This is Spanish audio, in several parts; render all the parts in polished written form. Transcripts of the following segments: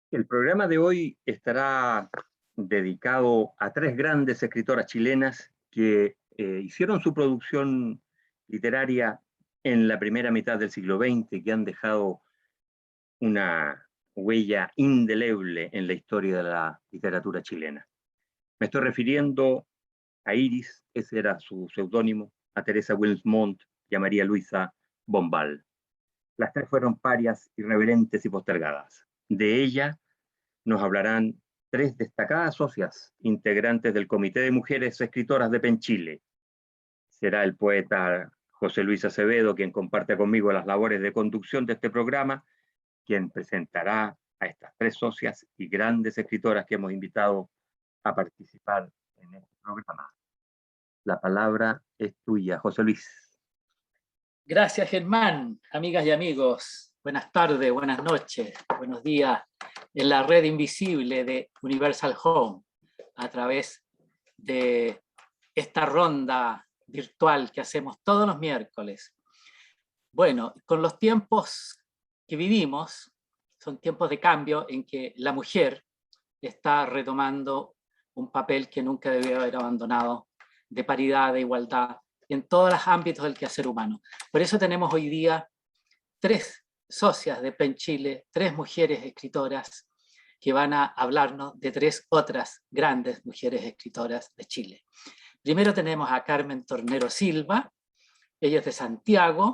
El programa de hoy estará dedicado a tres grandes escritoras chilenas que hicieron su producción literaria en la primera mitad del siglo XX, que han dejado una huella indeleble en la historia de la literatura chilena. Me estoy refiriendo a Iris, ese era su seudónimo, a Teresa Wilmont y a María Luisa Bombal. Las tres fueron parias, irreverentes y postergadas. De ella nos hablarán tres destacadas socias integrantes del Comité de Mujeres Escritoras de Penchile. Será el poeta José Luis Acevedo quien comparte conmigo las labores de conducción de este programa, quien presentará a estas tres socias y grandes escritoras que hemos invitado a participar en este programa. La palabra es tuya, José Luis. Gracias, Germán. Amigas y amigos, buenas tardes, buenas noches, buenos días en la red invisible de Universal Home a través de esta ronda virtual que hacemos todos los miércoles. Bueno, con los tiempos que vivimos, son tiempos de cambio en que la mujer está retomando un papel que nunca debió haber abandonado, de paridad, de igualdad, en todos los ámbitos del quehacer humano. Por eso tenemos hoy día tres socias de Penchile, tres mujeres escritoras que van a hablarnos de tres otras grandes mujeres escritoras de Chile. Primero tenemos a Carmen Tornero Silva, ella es de Santiago,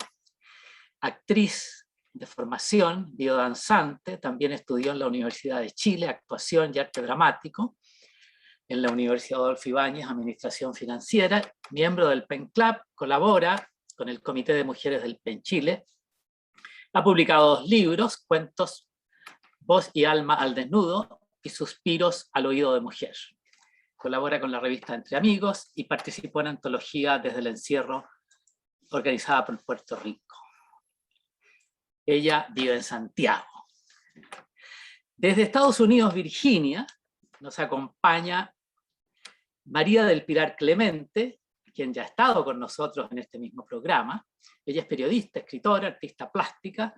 actriz de formación, biodanzante, también estudió en la Universidad de Chile, actuación y arte dramático, en la Universidad Adolfo Ibáñez, Administración Financiera, miembro del PEN Club, colabora con el Comité de Mujeres del PEN Chile, ha publicado 2 libros, cuentos Voz y alma al desnudo y Suspiros al oído de mujer. Colabora con la revista Entre Amigos y participó en antología Desde el encierro, organizada por Puerto Rico. Ella vive en Santiago. Desde Estados Unidos, Virginia, nos acompaña María del Pilar Clemente, quien ya ha estado con nosotros en este mismo programa. Ella es periodista, escritora, artista plástica,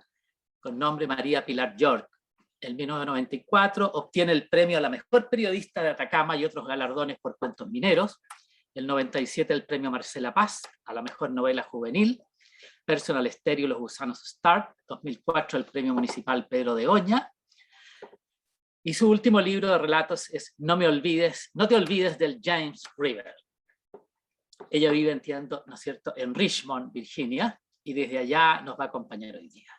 con nombre María Pilar York. En 1994 obtiene el premio a la mejor periodista de Atacama y otros galardones por cuentos mineros. El 97 el premio Marcela Paz a la mejor novela juvenil. Personal Stereo, Los Gusanos Stark. 2004 el premio municipal Pedro de Oña. Y su último libro de relatos es No te olvides del James River. Ella vive, entiendo, ¿no es cierto?, en Richmond, Virginia, y desde allá nos va a acompañar hoy día.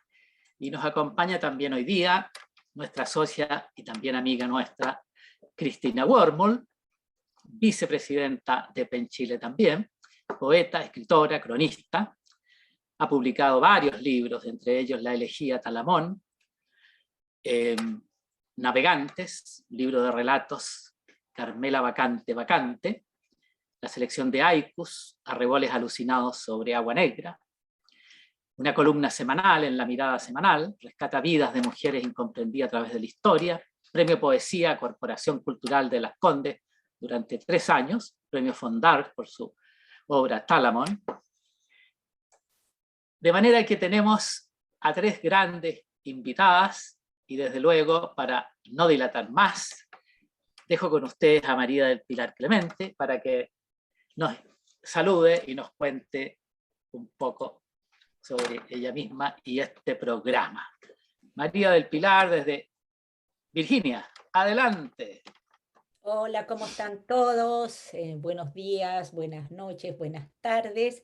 Y nos acompaña también hoy día nuestra socia y también amiga nuestra, Cristina Wormald, vicepresidenta de Penchile también, poeta, escritora, cronista, ha publicado varios libros, entre ellos La elegía Talamón, Navegantes, libro de relatos, Carmela Vacante, la selección de haikus, Arreboles alucinados sobre agua negra, una columna semanal en La Mirada Semanal, rescata vidas de mujeres incomprendidas a través de la historia, premio Poesía Corporación Cultural de Las Condes durante 3 años, premio Fondar por su obra Talamón. De manera que tenemos a 3 grandes invitadas y desde luego, para no dilatar más, dejo con ustedes a María del Pilar Clemente para que nos salude y nos cuente un poco sobre ella misma y este programa. María del Pilar desde Virginia, adelante. Hola, ¿cómo están todos? Buenos días, buenas noches, buenas tardes.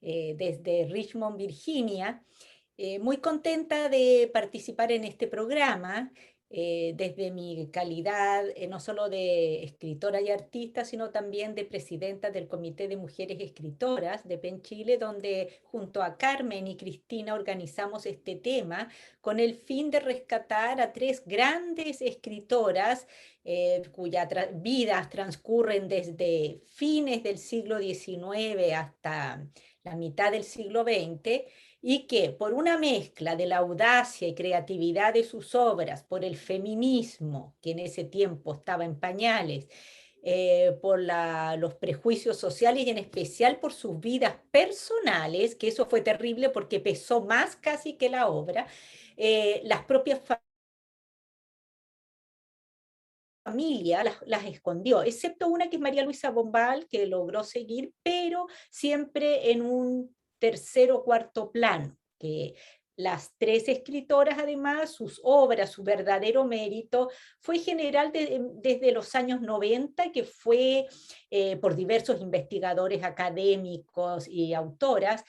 Desde Richmond, Virginia. Muy contenta de participar en este programa, desde mi calidad, no solo de escritora y artista, sino también de presidenta del Comité de Mujeres Escritoras de PEN Chile, donde junto a Carmen y Cristina organizamos este tema con el fin de rescatar a 3 grandes escritoras cuyas vidas transcurren desde fines del siglo XIX hasta la mitad del siglo XX, y que por una mezcla de la audacia y creatividad de sus obras, por el feminismo, que en ese tiempo estaba en pañales, por los prejuicios sociales y en especial por sus vidas personales, que eso fue terrible porque pesó más casi que la obra, las propias familia las escondió, excepto una que es María Luisa Bombal, que logró seguir, pero siempre en un tercer o cuarto plano, que las tres escritoras, además, sus obras, su verdadero mérito, fue general desde los años 90, que fue por diversos investigadores académicos y autoras,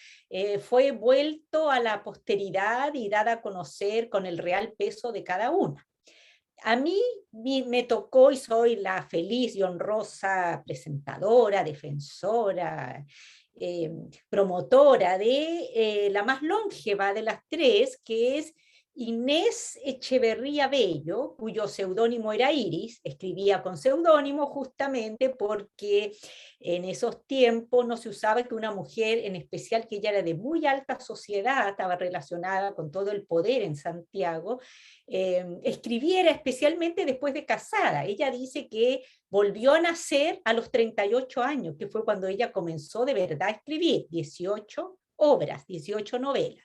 fue vuelto a la posteridad y dada a conocer con el real peso de cada una. A mí me tocó, y soy la feliz y honrosa presentadora, defensora, promotora de la más longeva de las tres, que es Inés Echeverría Bello, cuyo seudónimo era Iris. Escribía con seudónimo justamente porque en esos tiempos no se usaba que una mujer, en especial que ella era de muy alta sociedad, estaba relacionada con todo el poder en Santiago, escribiera especialmente después de casada. Ella dice que volvió a nacer a los 38 años, que fue cuando ella comenzó de verdad a escribir 18 obras, 18 novelas.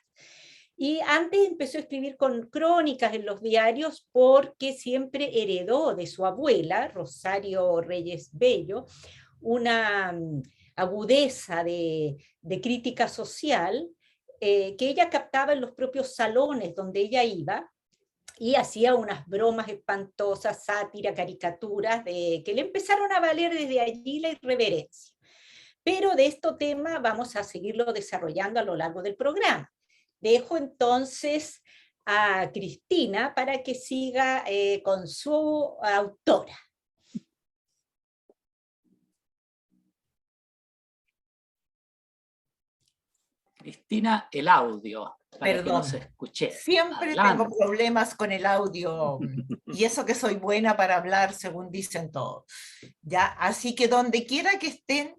Y antes empezó a escribir con crónicas en los diarios porque siempre heredó de su abuela, Rosario Reyes Bello, una agudeza de crítica social que ella captaba en los propios salones donde ella iba, y hacía unas bromas espantosas, sátira, caricaturas, que le empezaron a valer desde allí la irreverencia. Pero de este tema vamos a seguirlo desarrollando a lo largo del programa. Dejo entonces a Cristina para que siga con su autora. Cristina, el audio, para que Perdón, nos escuche. siempre Adelante. tengo problemas con el audio y eso que soy buena para hablar, según dicen todos. ¿Ya? Así que donde quiera que estén,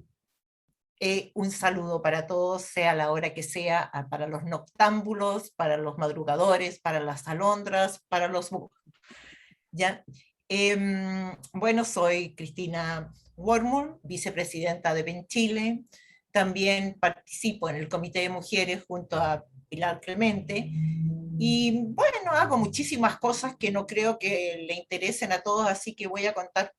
un saludo para todos, sea la hora que sea, para los noctámbulos, para los madrugadores, para las alondras, para los... ¿Ya? Bueno, soy Cristina Wormur, vicepresidenta de PEN Chile. También participo en el Comité de Mujeres junto a Pilar Clemente. Y bueno, hago muchísimas cosas que no creo que le interesen a todos, así que voy a contar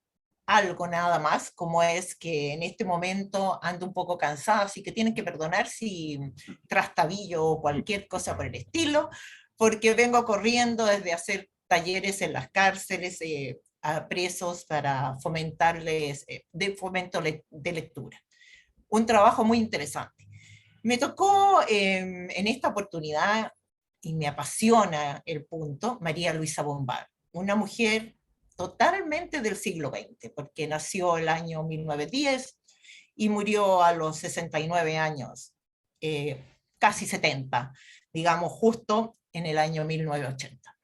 algo nada más, como es que en este momento ando un poco cansada, así que tienen que perdonar si trastabillo o cualquier cosa por el estilo, porque vengo corriendo desde hacer talleres en las cárceles a presos para fomentarles, de fomento de lectura. Un trabajo muy interesante. Me tocó en esta oportunidad, y me apasiona el punto, María Luisa Bombal, una mujer totalmente del siglo XX, porque nació el año 1910 y murió a los 69 años, casi 70, digamos justo en el año 1980.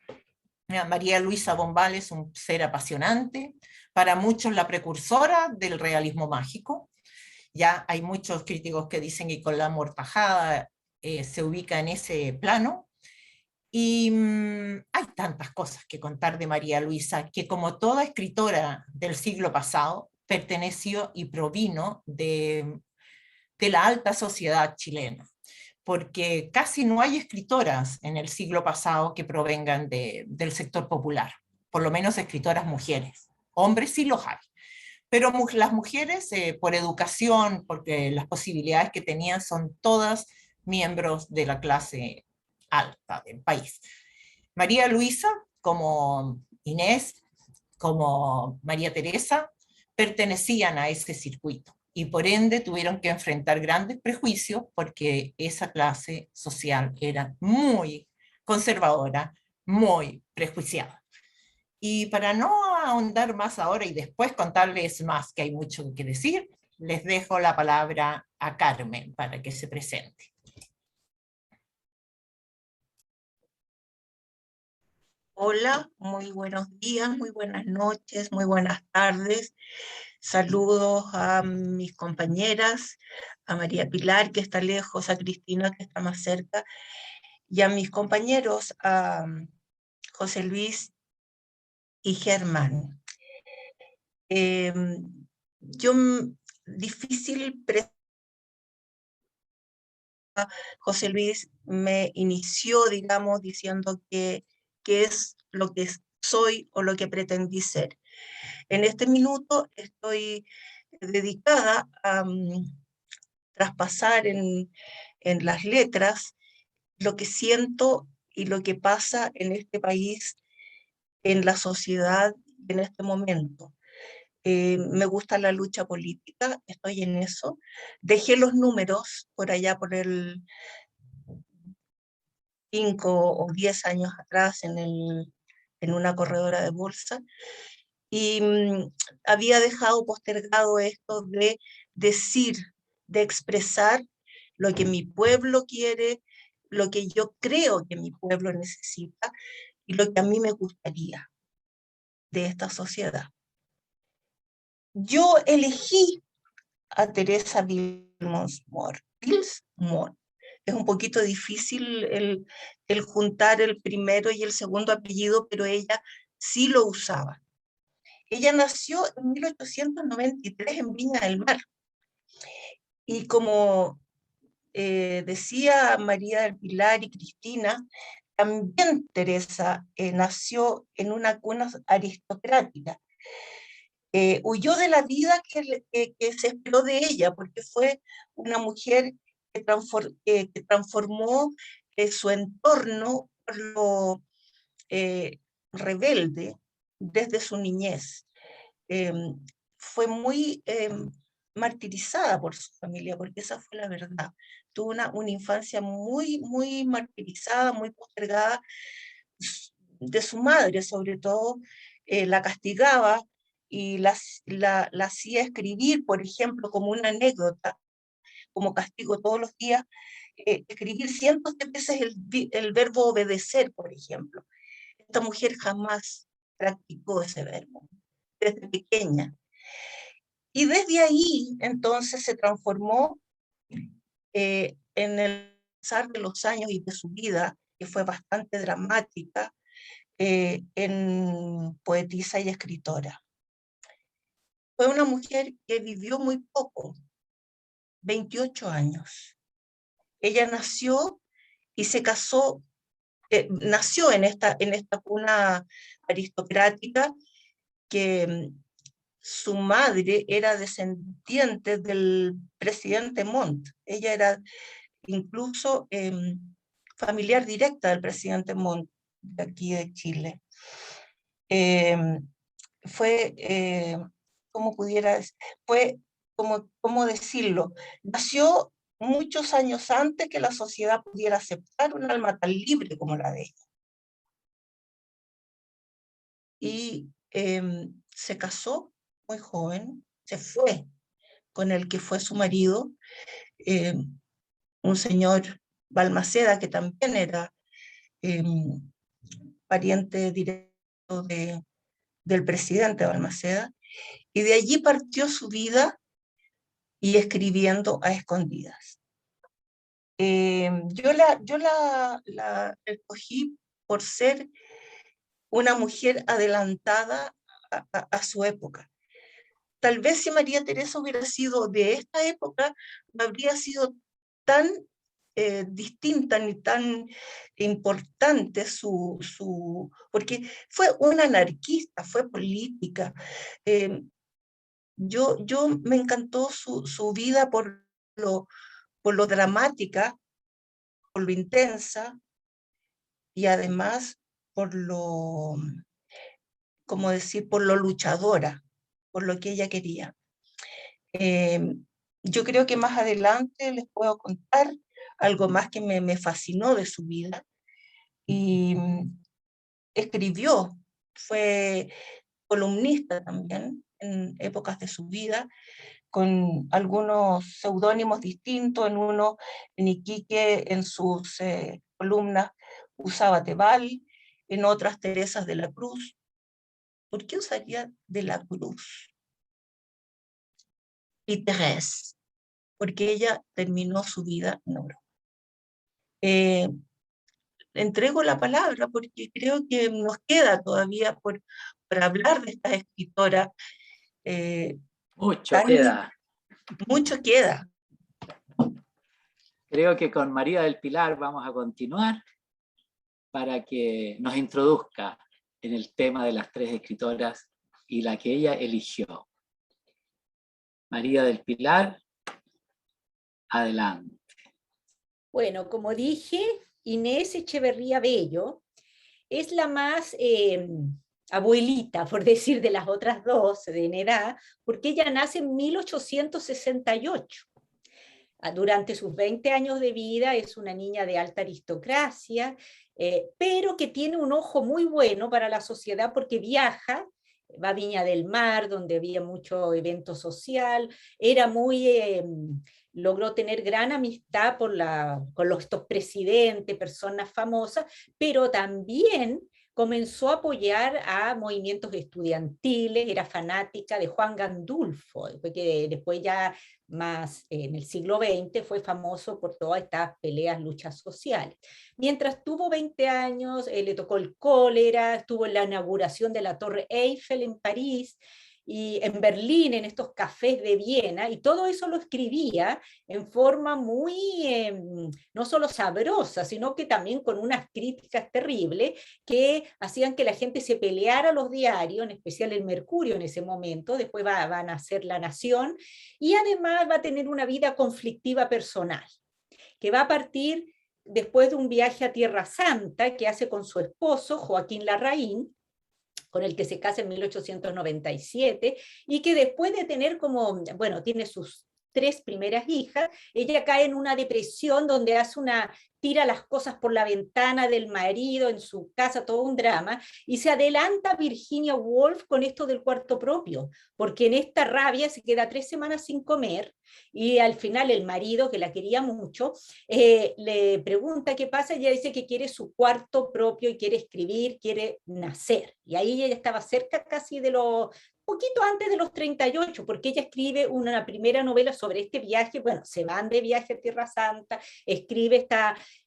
María Luisa Bombal es un ser apasionante, para muchos la precursora del realismo mágico. Ya hay muchos críticos que dicen que con la amortajada se ubica en ese plano. Y hay tantas cosas que contar de María Luisa, que como toda escritora del siglo pasado, perteneció y provino de la alta sociedad chilena, porque casi no hay escritoras en el siglo pasado que provengan del sector popular, por lo menos escritoras mujeres. Hombres sí los hay, pero las mujeres por educación, porque las posibilidades que tenían, son todas miembros de la clase alta del país. María Luisa, como Inés, como María Teresa, pertenecían a ese circuito y por ende tuvieron que enfrentar grandes prejuicios porque esa clase social era muy conservadora, muy prejuiciada. Y para no ahondar más ahora y después contarles más, que hay mucho que decir, les dejo la palabra a Carmen para que se presente. Hola, muy buenos días, muy buenas noches, muy buenas tardes. Saludos a mis compañeras, a María Pilar, que está lejos, a Cristina, que está más cerca, y a mis compañeros, a José Luis y Germán. Difícil, José Luis me inició, digamos, diciendo que es lo que soy o lo que pretendí ser. En este minuto estoy dedicada a traspasar en las letras lo que siento y lo que pasa en este país, en la sociedad, en este momento. Me gusta la lucha política, estoy en eso. Dejé los números por allá por el 5 o 10 años atrás en una corredora de bolsa, y había dejado postergado esto de decir, de expresar lo que mi pueblo quiere, lo que yo creo que mi pueblo necesita y lo que a mí me gustaría de esta sociedad. Yo elegí a Teresa Wilmans-Mott. Es un poquito difícil el juntar el primero y el segundo apellido, pero ella sí lo usaba. Ella nació en 1893 en Viña del Mar. Y como decía María del Pilar y Cristina, también Teresa nació en una cuna aristocrática. Huyó de la vida que se esperó de ella, porque fue una mujer que transformó su entorno por lo rebelde desde su niñez. Fue muy martirizada por su familia, porque esa fue la verdad. Tuvo una infancia muy, muy martirizada, muy postergada de su madre, sobre todo. La castigaba y la hacía escribir, por ejemplo, como una anécdota, como castigo todos los días, escribir cientos de veces el verbo obedecer, por ejemplo. Esta mujer jamás practicó ese verbo, desde pequeña. Y desde ahí, entonces, se transformó en el pasar de los años y de su vida, que fue bastante dramática, en poetisa y escritora. Fue una mujer que vivió muy poco, 28 años. Ella nació y se casó, nació en esta cuna aristocrática que su madre era descendiente del presidente Montt. Ella era incluso familiar directa del presidente Montt de aquí de Chile. ¿Cómo decirlo? Nació muchos años antes que la sociedad pudiera aceptar un alma tan libre como la de ella. Y se casó muy joven, se fue con el que fue su marido, un señor Balmaceda, que también era pariente directo del presidente Balmaceda, y de allí partió su vida y escribiendo a escondidas. Yo la escogí por ser una mujer adelantada a su época. Tal vez si María Teresa hubiera sido de esta época, no habría sido tan distinta ni tan importante porque fue una anarquista, fue política. Yo me encantó su vida por lo dramática, por lo intensa y además por por lo luchadora, por lo que ella quería. Yo creo que más adelante les puedo contar algo más que me fascinó de su vida. Y escribió, fue columnista también en épocas de su vida, con algunos seudónimos distintos. En Iquique, en sus columnas, usaba Tebal, en otras Teresas de la Cruz. ¿Por qué usaría de la Cruz y Teresa? Porque ella terminó su vida en oro. Entrego la palabra porque creo que nos queda todavía por hablar de esta escritora. Mucho queda. Mucho queda. Creo que con María del Pilar vamos a continuar para que nos introduzca en el tema de las tres escritoras y la que ella eligió. María del Pilar, adelante. Bueno, como dije, Inés Echeverría Bello es la más abuelita, por decir, de las otras dos en edad, porque ella nace en 1868. Durante sus 20 años de vida es una niña de alta aristocracia, pero que tiene un ojo muy bueno para la sociedad porque viaja, va a Viña del Mar, donde había mucho evento social, era muy... logró tener gran amistad con estos presidentes, personas famosas, pero también comenzó a apoyar a movimientos estudiantiles, era fanática de Juan Gandulfo, que después ya más en el siglo XX fue famoso por todas estas peleas, luchas sociales. Mientras tuvo 20 años, le tocó el cólera, estuvo en la inauguración de la Torre Eiffel en París, y en Berlín, en estos cafés de Viena, y todo eso lo escribía en forma muy, no solo sabrosa, sino que también con unas críticas terribles que hacían que la gente se peleara los diarios, en especial el Mercurio en ese momento, después va a nacer La Nación, y además va a tener una vida conflictiva personal, que va a partir después de un viaje a Tierra Santa que hace con su esposo, Joaquín Larraín, con el que se casa en 1897, y que después de tener como, bueno, tiene sus 3 primeras hijas, ella cae en una depresión donde tira las cosas por la ventana del marido en su casa, todo un drama, y se adelanta Virginia Woolf con esto del cuarto propio, porque en esta rabia se queda 3 semanas sin comer, y al final el marido, que la quería mucho, le pregunta qué pasa, y ella dice que quiere su cuarto propio, y quiere escribir, quiere nacer, y ahí ella estaba cerca casi de poquito antes de los 38, porque ella escribe una primera novela sobre este viaje, bueno, se van de viaje a Tierra Santa, escribe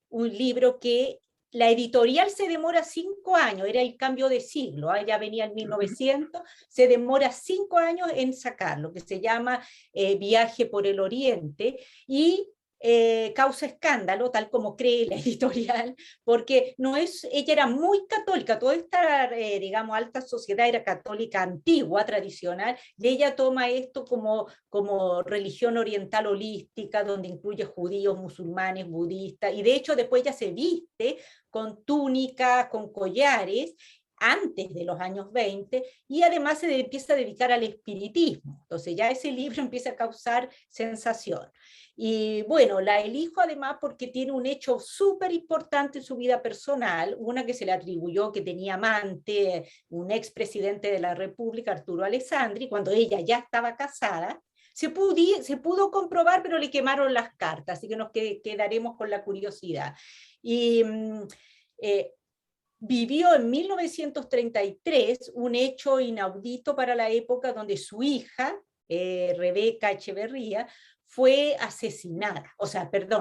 un libro que la editorial se demora 5 años, era el cambio de siglo, ya venía en 1900, se demora 5 años en sacarlo, que se llama Viaje por el Oriente, y causa escándalo, tal como cree la editorial, porque ella era muy católica, toda esta, digamos, alta sociedad era católica antigua, tradicional, y ella toma esto como religión oriental holística, donde incluye judíos, musulmanes, budistas, y de hecho después ella se viste con túnicas, con collares, antes de los años 20, y además se empieza a dedicar al espiritismo. Entonces ya ese libro empieza a causar sensación. Y bueno, la elijo además porque tiene un hecho súper importante en su vida personal, una que se le atribuyó que tenía amante, un expresidente de la República, Arturo Alessandri, cuando ella ya estaba casada. Se pudo comprobar, pero le quemaron las cartas, así que nos quedaremos con la curiosidad. Y vivió en 1933 un hecho inaudito para la época, donde su hija, Rebeca Echeverría, fue asesinada,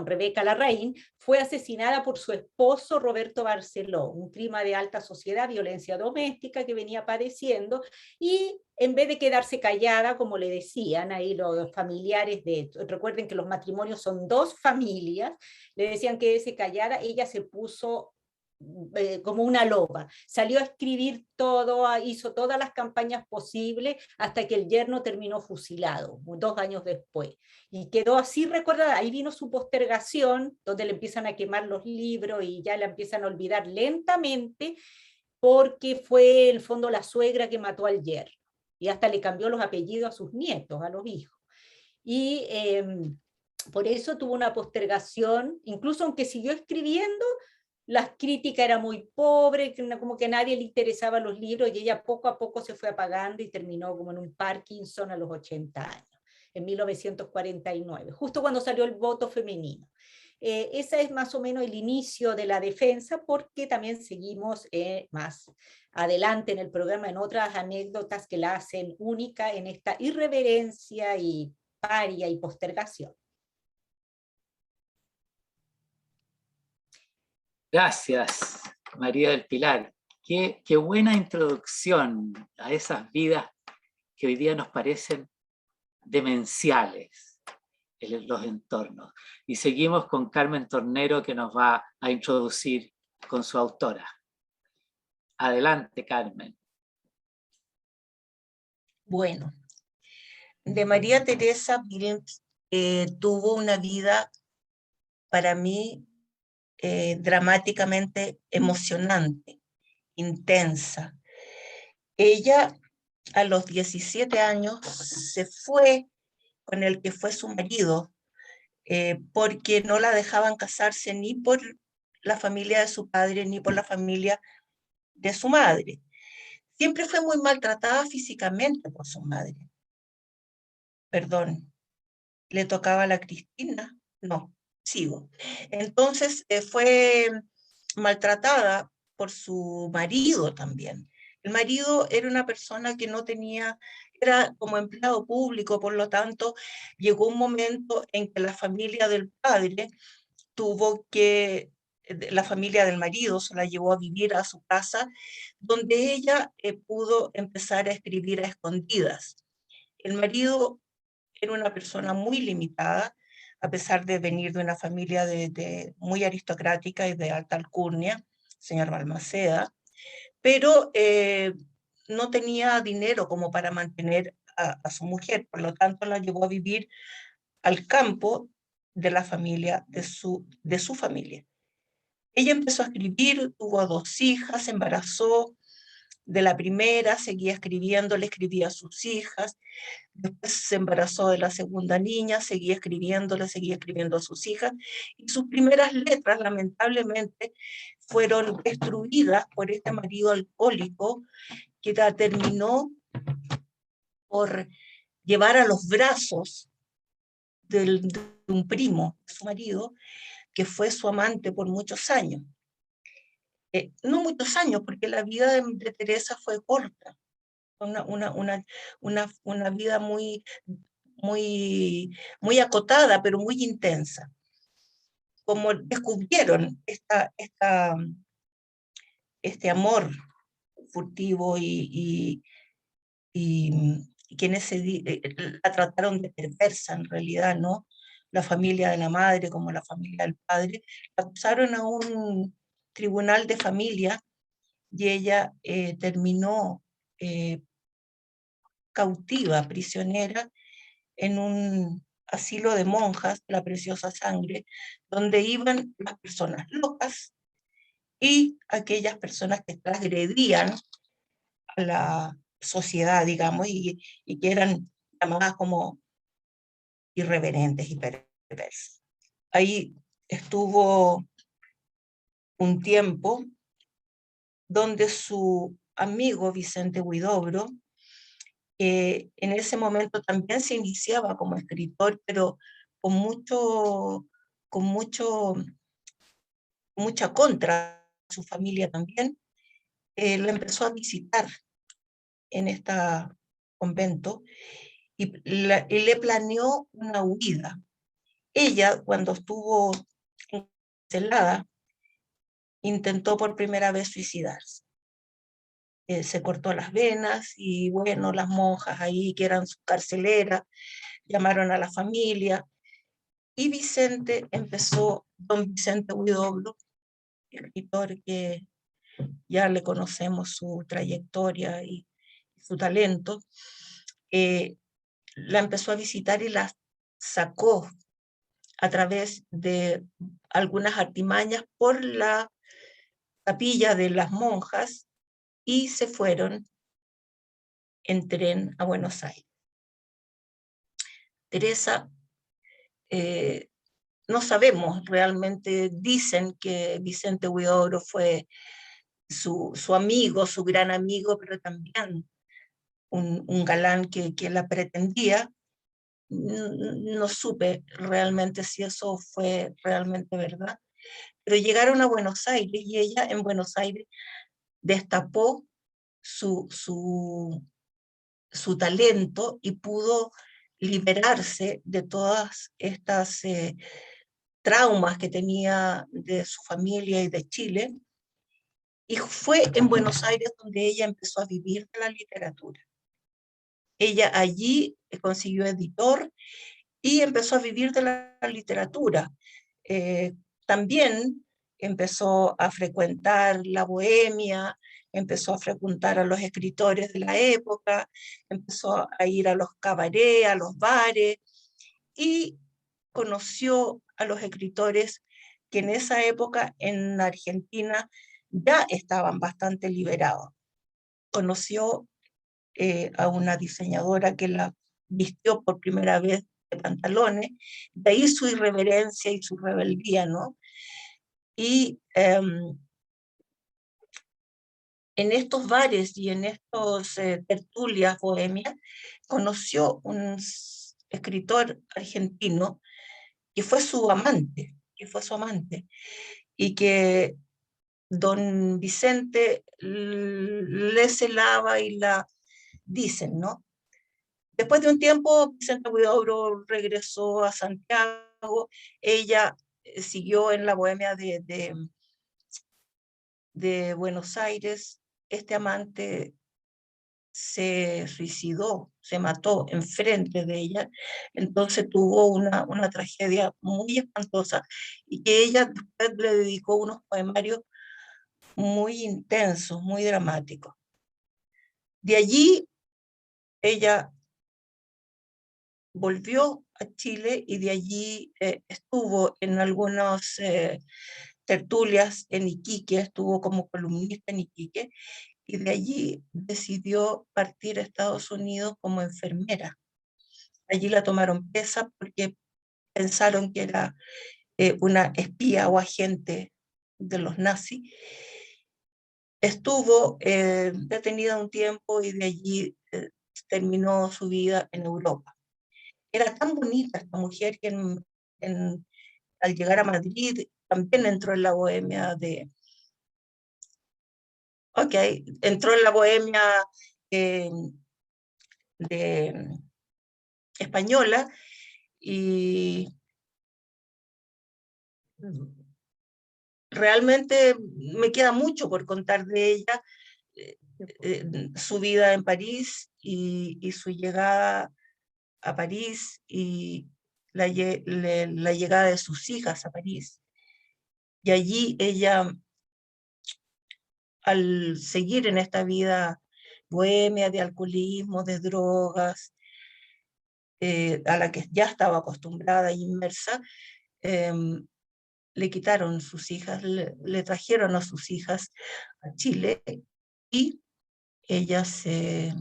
Rebeca Larraín fue asesinada por su esposo Roberto Barceló, un crimen de alta sociedad, violencia doméstica que venía padeciendo, y en vez de quedarse callada, como le decían ahí los familiares recuerden que los matrimonios son 2 familias, le decían que se callara, ella se puso como una loba, salió a escribir todo, hizo todas las campañas posibles, hasta que el yerno terminó fusilado 2 años después, y quedó así recordada. Ahí vino su postergación, donde le empiezan a quemar los libros y ya la empiezan a olvidar lentamente, porque fue en el fondo la suegra que mató al yerno, y hasta le cambió los apellidos a sus nietos, a los hijos, y por eso tuvo una postergación, incluso aunque siguió escribiendo, las críticas eran muy pobres, como que a nadie le interesaban los libros, y ella poco a poco se fue apagando y terminó como en un Parkinson a los 80 años, en 1949, justo cuando salió el voto femenino. Ese es más o menos el inicio de la defensa, porque también seguimos más adelante en el programa en otras anécdotas que la hacen única en esta irreverencia y paria y postergación. Gracias, María del Pilar. Qué buena introducción a esas vidas que hoy día nos parecen demenciales en los entornos. Y seguimos con Carmen Tornero, que nos va a introducir con su autora. Adelante, Carmen. Bueno, de María Teresa Wilms tuvo una vida para mí dramáticamente emocionante, intensa. Ella a los 17 años se fue con el que fue su marido, porque no la dejaban casarse ni por la familia de su padre ni por la familia de su madre. Siempre fue muy maltratada físicamente por su madre. Perdón, ¿le tocaba a la Cristina? No, sigo. Entonces fue maltratada por su marido también. El marido era una persona que no tenía, era como empleado público, por lo tanto, llegó un momento en que la familia del padre tuvo que, la familia del marido se la llevó a vivir a su casa, donde ella pudo empezar a escribir a escondidas. El marido era una persona muy limitada, a pesar de venir de una familia muy aristocrática y de alta alcurnia, señor Balmaceda, pero no tenía dinero como para mantener a su mujer, por lo tanto la llevó a vivir al campo de la familia, de su familia. Ella empezó a escribir, tuvo 2 hijas, se embarazó de la primera, seguía escribiendo, le escribía a sus hijas, después se embarazó de la segunda niña, seguía escribiendo a sus hijas, y sus primeras letras, lamentablemente, fueron destruidas por este marido alcohólico que la terminó por llevar a los brazos de un primo, su marido, que fue su amante por muchos años. No muchos años, porque la vida de Teresa fue corta, una vida muy, muy, muy acotada, pero muy intensa. Como descubrieron este amor furtivo y quienes la trataron de perversa en realidad, ¿no? La familia de la madre como la familia del padre, la acusaron a un tribunal de familia y ella terminó cautiva, prisionera, en un asilo de monjas, la Preciosa Sangre, donde iban las personas locas y aquellas personas que transgredían a la sociedad, digamos, y que eran llamadas como irreverentes y perversas. Ahí estuvo un tiempo donde su amigo Vicente Huidobro, en ese momento también se iniciaba como escritor, pero con mucha contra su familia también, la empezó a visitar en este convento y le planeó una huida. Ella, cuando estuvo encarcelada, intentó por primera vez suicidarse. Se cortó las venas y bueno, las monjas ahí, que eran sus carceleras, llamaron a la familia y don Vicente Huidobro, escritor que ya le conocemos su trayectoria y su talento, la empezó a visitar y la sacó a través de algunas artimañas por la capilla de las monjas y se fueron en tren a Buenos Aires. Teresa, no sabemos realmente, dicen que Vicente Huidobro fue su amigo, su gran amigo, pero también un galán que la pretendía. No supe realmente si eso fue realmente verdad, pero llegaron a Buenos Aires y ella en Buenos Aires destapó su talento y pudo liberarse de todas estas traumas que tenía de su familia y de Chile, y fue en Buenos Aires donde ella empezó a vivir de la literatura. Ella allí consiguió editor y empezó a vivir de la literatura. También empezó a frecuentar la bohemia, empezó a frecuentar a los escritores de la época, empezó a ir a los cabarets, a los bares, y conoció a los escritores que en esa época en Argentina ya estaban bastante liberados. Conoció a una diseñadora que la vistió por primera vez de pantalones, de ahí su irreverencia y su rebeldía, ¿no? Y en estos bares y en estos tertulias bohemias, conoció un escritor argentino que fue su amante, y que don Vicente le celaba y la dicen, ¿no? Después de un tiempo, Vicente Huidobro regresó a Santiago, ella siguió en la bohemia de Buenos Aires. Este amante se suicidó, se mató enfrente de ella, entonces tuvo una tragedia muy espantosa, y que ella después le dedicó unos poemarios muy intensos, muy dramáticos. De allí ella volvió a Chile y de allí estuvo en algunas tertulias en Iquique, estuvo como columnista en Iquique, y de allí decidió partir a Estados Unidos como enfermera. Allí la tomaron presa porque pensaron que era una espía o agente de los nazis. Estuvo detenida un tiempo y de allí terminó su vida en Europa. Era tan bonita esta mujer que al llegar a Madrid también entró en la bohemia entró en la bohemia de española, y realmente me queda mucho por contar de ella, su vida en París y su llegada a París y la llegada de sus hijas a París. Y allí ella, al seguir en esta vida bohemia de alcoholismo, de drogas, a la que ya estaba acostumbrada e inmersa, le quitaron sus hijas, le trajeron a sus hijas a Chile, y ella se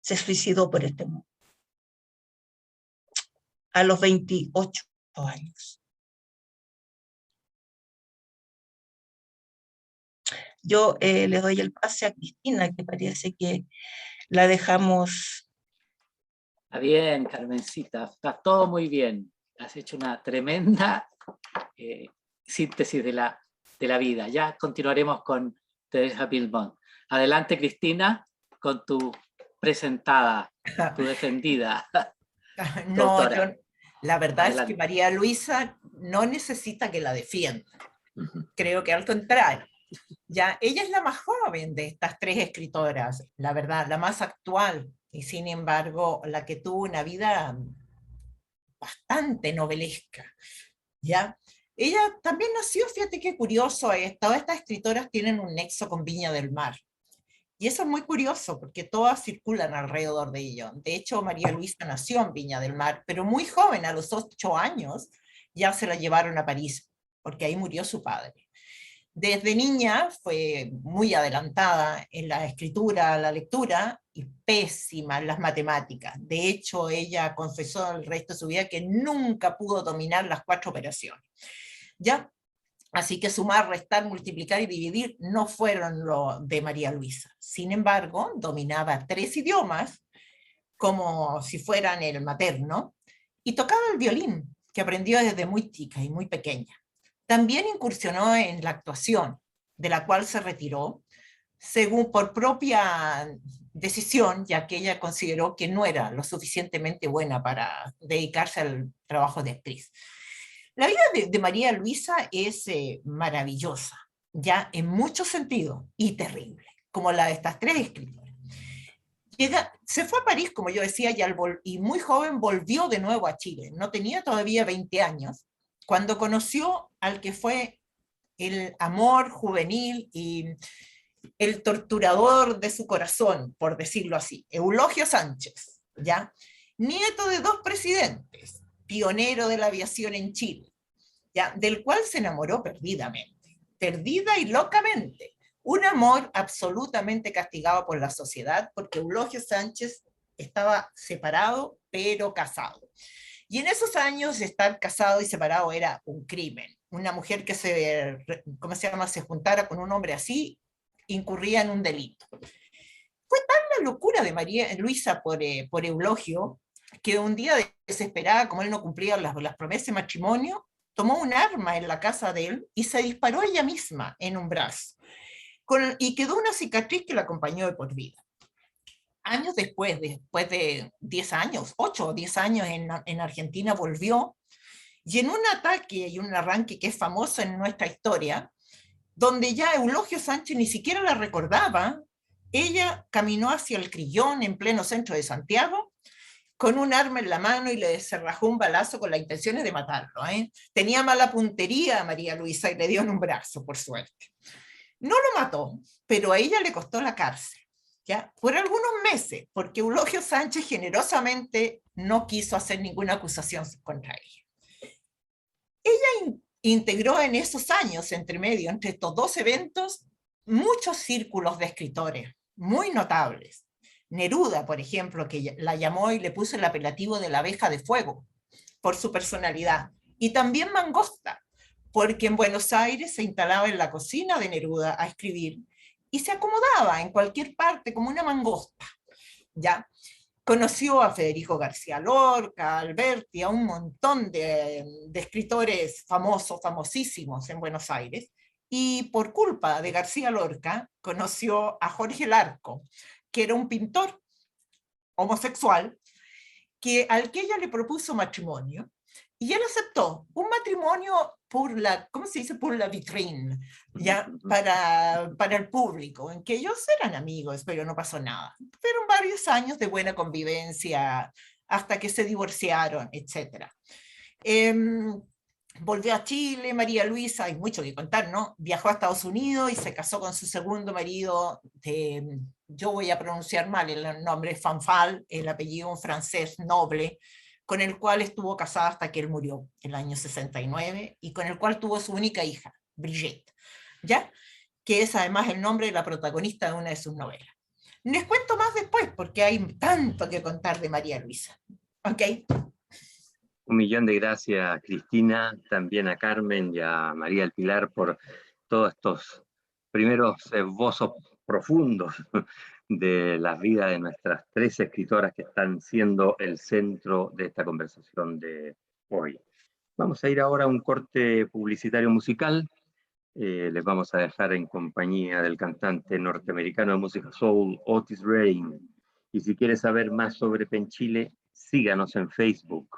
suicidó por este mundo a los 28 años. Yo le doy el pase a Cristina, que parece que la dejamos. Está bien, Carmencita, está todo muy bien. Has hecho una tremenda síntesis de la vida. Ya continuaremos con Teresa Bilbon. Adelante, Cristina, con tu presentada, tu defendida. No, doctora. La verdad Adelante. es que María Luisa no necesita que la defienda. Creo que al contrario. Ya, ella es la más joven de estas tres escritoras, la verdad, la más actual, y sin embargo, la que tuvo una vida bastante novelesca, ¿ya? Ella también nació, fíjate qué curioso es, todas estas escritoras tienen un nexo con Viña del Mar, y eso es muy curioso, porque todas circulan alrededor de ello. De hecho, María Luisa nació en Viña del Mar, pero muy joven, a los 8 años, ya se la llevaron a París, porque ahí murió su padre. Desde niña fue muy adelantada en la escritura, la lectura, y pésima en las matemáticas. De hecho, ella confesó el resto de su vida que nunca pudo dominar las 4 operaciones. ¿Ya? Así que sumar, restar, multiplicar y dividir no fueron lo de María Luisa. Sin embargo, dominaba 3 idiomas, como si fueran el materno, y tocaba el violín, que aprendió desde muy chica y muy pequeña. También incursionó en la actuación, de la cual se retiró, según por propia decisión, ya que ella consideró que no era lo suficientemente buena para dedicarse al trabajo de actriz. La vida de María Luisa es maravillosa, ya en muchos sentidos, y terrible, como la de estas tres escritoras. Se fue a París, como yo decía, y muy joven volvió de nuevo a Chile. No tenía todavía 20 años, cuando conoció al que fue el amor juvenil y el torturador de su corazón, por decirlo así, Eulogio Sánchez, ¿ya? Nieto de 2 presidentes, pionero de la aviación en Chile, ¿ya? Del cual se enamoró perdidamente, perdida y locamente. Un amor absolutamente castigado por la sociedad, porque Eulogio Sánchez estaba separado, pero casado. Y en esos años estar casado y separado era un crimen. Una mujer que se juntara con un hombre así, incurría en un delito. Fue tan la locura de María Luisa por Eulogio, que un día desesperada, como él no cumplía las promesas de matrimonio, tomó un arma en la casa de él y se disparó ella misma en un brazo. Y quedó una cicatriz que la acompañó de por vida. Años después de 10 años, 8 o 10 años en Argentina, volvió, y en un ataque y un arranque que es famoso en nuestra historia, donde ya Eulogio Sánchez ni siquiera la recordaba, ella caminó hacia el Crillón en pleno centro de Santiago, con un arma en la mano y le descerrajó un balazo con la intención de matarlo. Tenía mala puntería a María Luisa y le dio en un brazo, por suerte. No lo mató, pero a ella le costó la cárcel, ¿ya? Por algunos meses, porque Eulogio Sánchez generosamente no quiso hacer ninguna acusación contra ella. Ella integró en esos años, entre medio, entre estos 2 eventos, muchos círculos de escritores muy notables. Neruda, por ejemplo, que la llamó y le puso el apelativo de la abeja de fuego por su personalidad. Y también Mangosta, porque en Buenos Aires se instalaba en la cocina de Neruda a escribir y se acomodaba en cualquier parte como una mangosta, ¿ya? Conoció a Federico García Lorca, a Alberti, a un montón de escritores famosos, famosísimos en Buenos Aires, y por culpa de García Lorca conoció a Jorge Larco, que era un pintor homosexual, al que ella le propuso matrimonio, y él aceptó un matrimonio por la, ¿cómo se dice? Por la vitrine, ya, para el público, en que ellos eran amigos, pero no pasó nada. Fueron varios años de buena convivencia hasta que se divorciaron, etc. Volvió a Chile, María Luisa, hay mucho que contar, ¿no? Viajó a Estados Unidos y se casó con su segundo marido, yo voy a pronunciar mal el nombre, Fanfal, el apellido un francés noble, con el cual estuvo casada hasta que él murió en el año 69, y con el cual tuvo su única hija, Brigitte, ¿ya? Que es además el nombre de la protagonista de una de sus novelas. Les cuento más después, porque hay tanto que contar de María Luisa. ¿Ok? Un millón de gracias, Cristina, también a Carmen y a María del Pilar por todos estos primeros esbozos profundos de la vida de nuestras 3 escritoras que están siendo el centro de esta conversación de hoy. Vamos a ir ahora a un corte publicitario musical. Les vamos a dejar en compañía del cantante norteamericano de música soul, Otis Redding. Y si quieres saber más sobre Penchile, síganos en Facebook.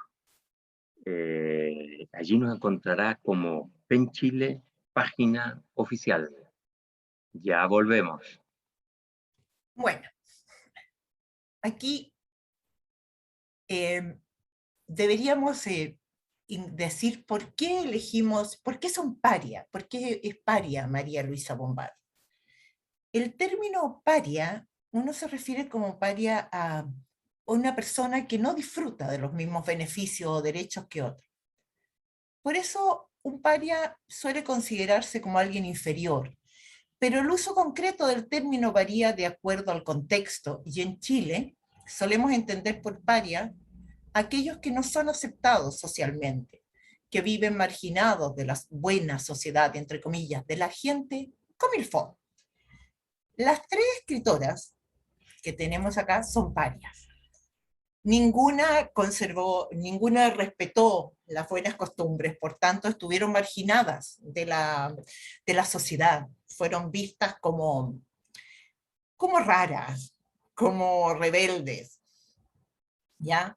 Allí nos encontrará como Penchile, página oficial. Ya volvemos. Bueno, aquí deberíamos decir por qué elegimos, por qué son paria, por qué es paria María Luisa Bombal. El término paria, uno se refiere como paria a una persona que no disfruta de los mismos beneficios o derechos que otros. Por eso un paria suele considerarse como alguien inferior, pero el uso concreto del término varía de acuerdo al contexto, y en Chile solemos entender por paria aquellos que no son aceptados socialmente, que viven marginados de la buena sociedad, entre comillas, de la gente comilfón. Las 3 escritoras que tenemos acá son parias. Ninguna conservó, ninguna respetó las buenas costumbres, por tanto estuvieron marginadas de la sociedad, fueron vistas como raras, como rebeldes, ¿ya?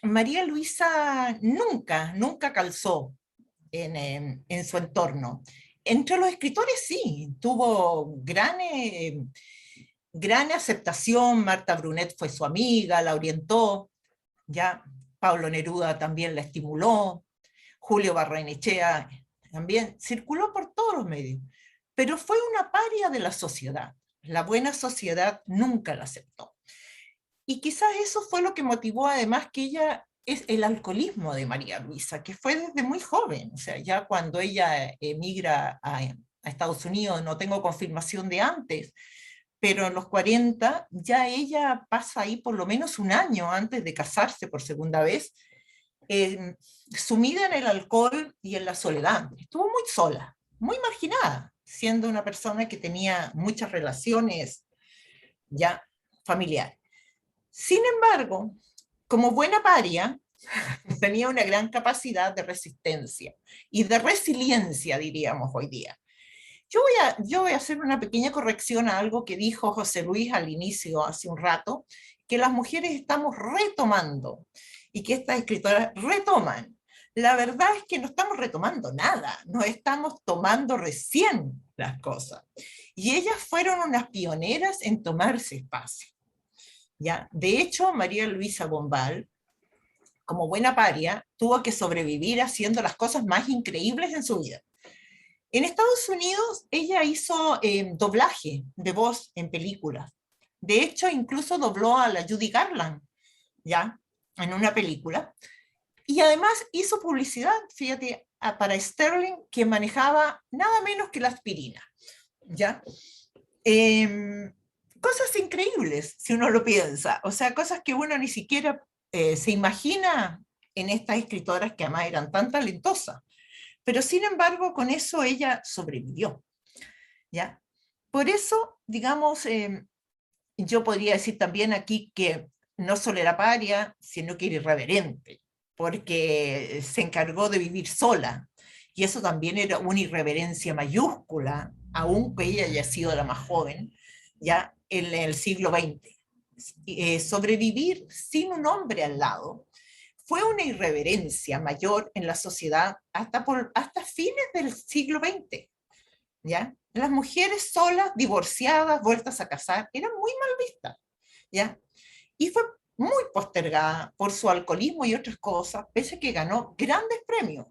María Luisa nunca calzó en su entorno. Entre los escritores sí, tuvo gran aceptación. Marta Brunet fue su amiga, la orientó, ya Pablo Neruda también la estimuló, Julio Barrenechea también circuló por todos los medios, pero fue una paria de la sociedad. La buena sociedad nunca la aceptó. Y quizás eso fue lo que motivó además que ella, es el alcoholismo de María Luisa, que fue desde muy joven, o sea, ya cuando ella emigra a Estados Unidos, no tengo confirmación de antes, pero en los 40 ya ella pasa ahí por lo menos un año antes de casarse por segunda vez, sumida en el alcohol y en la soledad. Estuvo muy sola, muy marginada, siendo una persona que tenía muchas relaciones ya familiares. Sin embargo, como buena paria, tenía una gran capacidad de resistencia y de resiliencia, diríamos hoy día. Yo voy a hacer una pequeña corrección a algo que dijo José Luis al inicio, hace un rato, que las mujeres estamos retomando y que estas escritoras retoman. La verdad es que no estamos retomando nada, no estamos tomando recién las cosas. Y ellas fueron unas pioneras en tomarse espacio. ¿Ya? De hecho, María Luisa Bombal, como buena paria, tuvo que sobrevivir haciendo las cosas más increíbles en su vida. En Estados Unidos, ella hizo doblaje de voz en películas. De hecho, incluso dobló a la Judy Garland, ¿ya? En una película. Y además hizo publicidad, fíjate, para Sterling, que manejaba nada menos que la aspirina, ¿ya? Cosas increíbles, si uno lo piensa. O sea, cosas que uno ni siquiera se imagina en estas escritoras que además eran tan talentosas. Pero sin embargo, con eso ella sobrevivió, ¿ya? Por eso, digamos, yo podría decir también aquí que no solo era paria, sino que era irreverente, porque se encargó de vivir sola, y eso también era una irreverencia mayúscula, aunque ella haya sido la más joven, ya en el siglo XX. Sobrevivir sin un hombre al lado fue una irreverencia mayor en la sociedad hasta fines del siglo XX, ¿ya? Las mujeres solas, divorciadas, vueltas a casar, eran muy mal vistas, ¿ya? Y fue muy postergada por su alcoholismo y otras cosas, pese a que ganó grandes premios,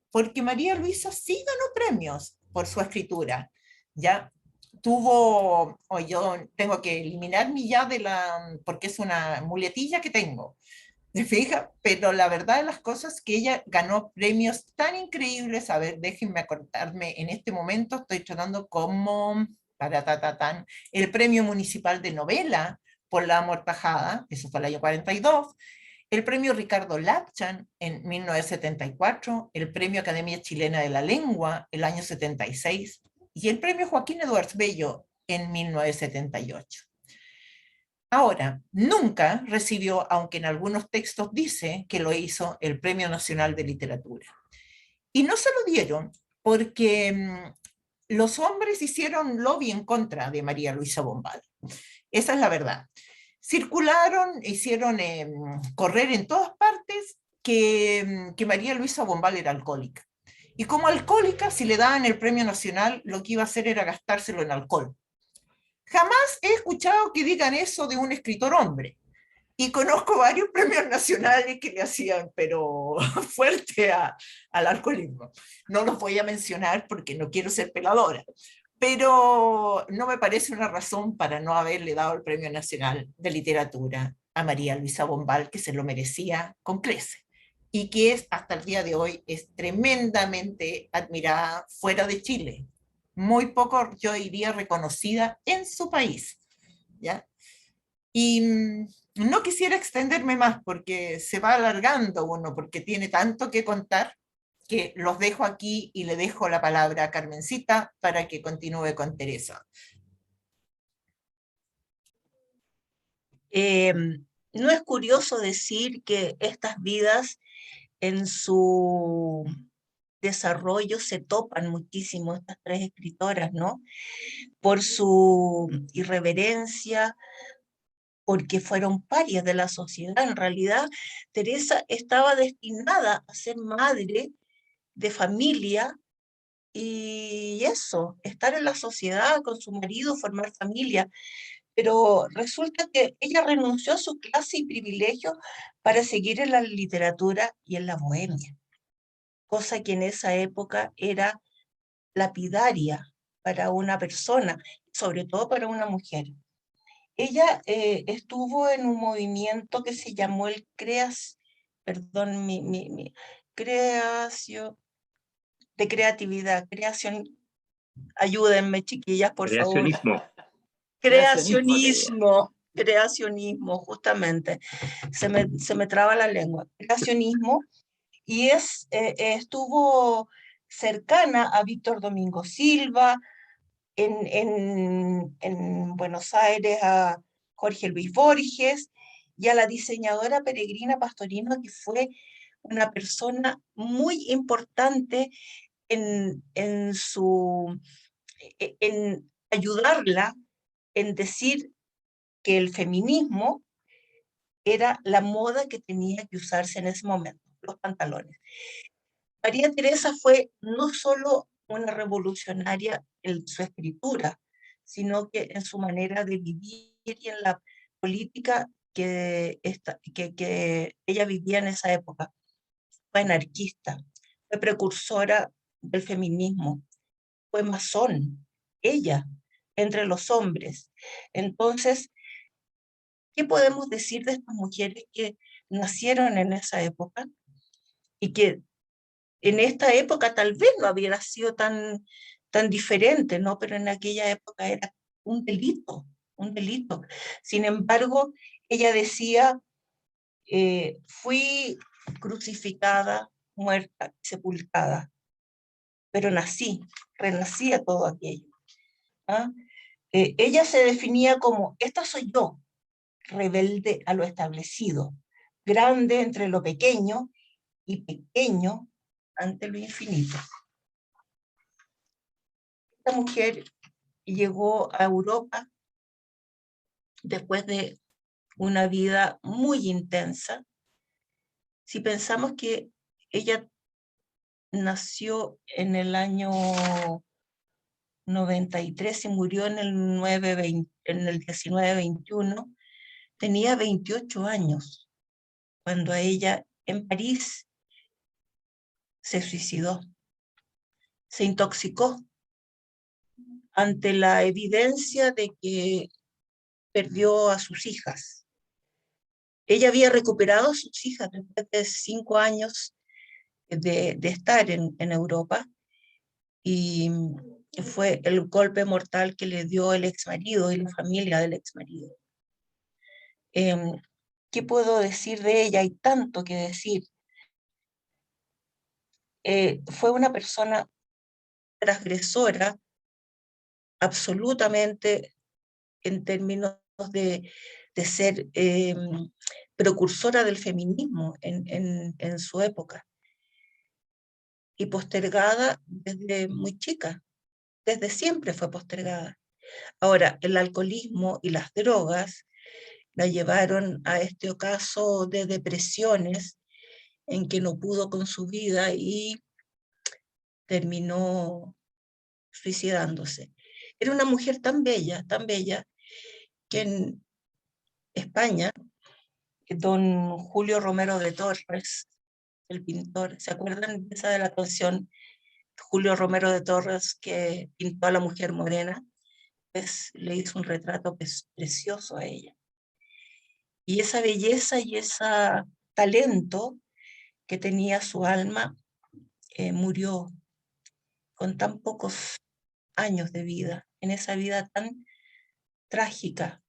porque María Luisa sí ganó premios por su escritura, ¿ya? Tuvo, o yo tengo que eliminar mi ya de la, porque es una muletilla que tengo, ¿te fijas? Pero la verdad de las cosas es que ella ganó premios tan increíbles. A ver, déjenme acordarme, en este momento estoy tratando como el premio municipal de novela por La Amortajada, eso fue el año 42, el premio Ricardo Lachan en 1974, el premio Academia Chilena de la Lengua el año 76 y el premio Joaquín Edwards Bello en 1978. Ahora, nunca recibió, aunque en algunos textos dice que lo hizo, el Premio Nacional de Literatura. Y no se lo dieron porque los hombres hicieron lobby en contra de María Luisa Bombal. Esa es la verdad. Circularon, hicieron correr en todas partes que María Luisa Bombal era alcohólica. Y como alcohólica, si le daban el premio nacional, lo que iba a hacer era gastárselo en alcohol. Jamás he escuchado que digan eso de un escritor hombre. Y conozco varios premios nacionales que le hacían, pero fuerte al alcoholismo. No los voy a mencionar porque no quiero ser peladora, pero no me parece una razón para no haberle dado el Premio Nacional de Literatura a María Luisa Bombal, que se lo merecía con creces y que es, hasta el día de hoy, es tremendamente admirada fuera de Chile. Muy poco, yo diría, reconocida en su país, ¿ya? Y no quisiera extenderme más porque se va alargando uno, porque tiene tanto que contar, que los dejo aquí y le dejo la palabra a Carmencita para que continúe con Teresa. ¿No es curioso decir que estas vidas en su desarrollo se topan muchísimo estas tres escritoras, ¿no? Por su irreverencia, porque fueron parias de la sociedad. En realidad, Teresa estaba destinada a ser madre de familia y eso, estar en la sociedad con su marido, formar familia. Pero resulta que ella renunció a su clase y privilegio para seguir en la literatura y en la bohemia, cosa que en esa época era lapidaria para una persona, sobre todo para una mujer. Ella estuvo en un movimiento que se llamó el creación, de creatividad, ayúdenme chiquillas, por favor. Creacionismo, justamente. Se me traba la lengua. Creacionismo, y estuvo cercana a Víctor Domingo Silva, en Buenos Aires a Jorge Luis Borges, y a la diseñadora Peregrina Pastorino, que fue una persona muy importante en ayudarla en decir que el feminismo era la moda que tenía que usarse en ese momento, los pantalones. María Teresa fue no solo una revolucionaria en su escritura, sino que en su manera de vivir y en la política que ella vivía en esa época. Fue anarquista, fue precursora del feminismo, fue masón, ella, entre los hombres. Entonces, ¿qué podemos decir de estas mujeres que nacieron en esa época y que en esta época tal vez no hubiera sido tan diferente, ¿no? Pero en aquella época era un delito, un delito. Sin embargo, ella decía, fui crucificada, muerta, sepultada, pero nací, renací a todo aquello. ¿Ah? Ella se definía como, esta soy yo, rebelde a lo establecido, grande entre lo pequeño y pequeño ante lo infinito. Esta mujer llegó a Europa después de una vida muy intensa. Si pensamos que ella nació en el año 93 y murió en el 1921, tenía 28 años cuando ella en París se suicidó, se intoxicó ante la evidencia de que perdió a sus hijas. Ella había recuperado a sus hijas después de 5 años de estar en Europa, y fue el golpe mortal que le dio el exmarido y la familia del exmarido. ¿Qué puedo decir de ella? Hay tanto que decir. Fue una persona transgresora, absolutamente, en términos de ser precursora del feminismo en su época, y postergada desde muy chica, desde siempre fue postergada. Ahora, el alcoholismo y las drogas la llevaron a este ocaso de depresiones en que no pudo con su vida y terminó suicidándose. Era una mujer tan bella, que en España, don Julio Romero de Torres, el pintor, ¿se acuerdan esa de la canción Julio Romero de Torres que pintó a la mujer morena? Pues le hizo un retrato precioso a ella. Y esa belleza y ese talento que tenía su alma murió con tan pocos años de vida, en esa vida tan trágica.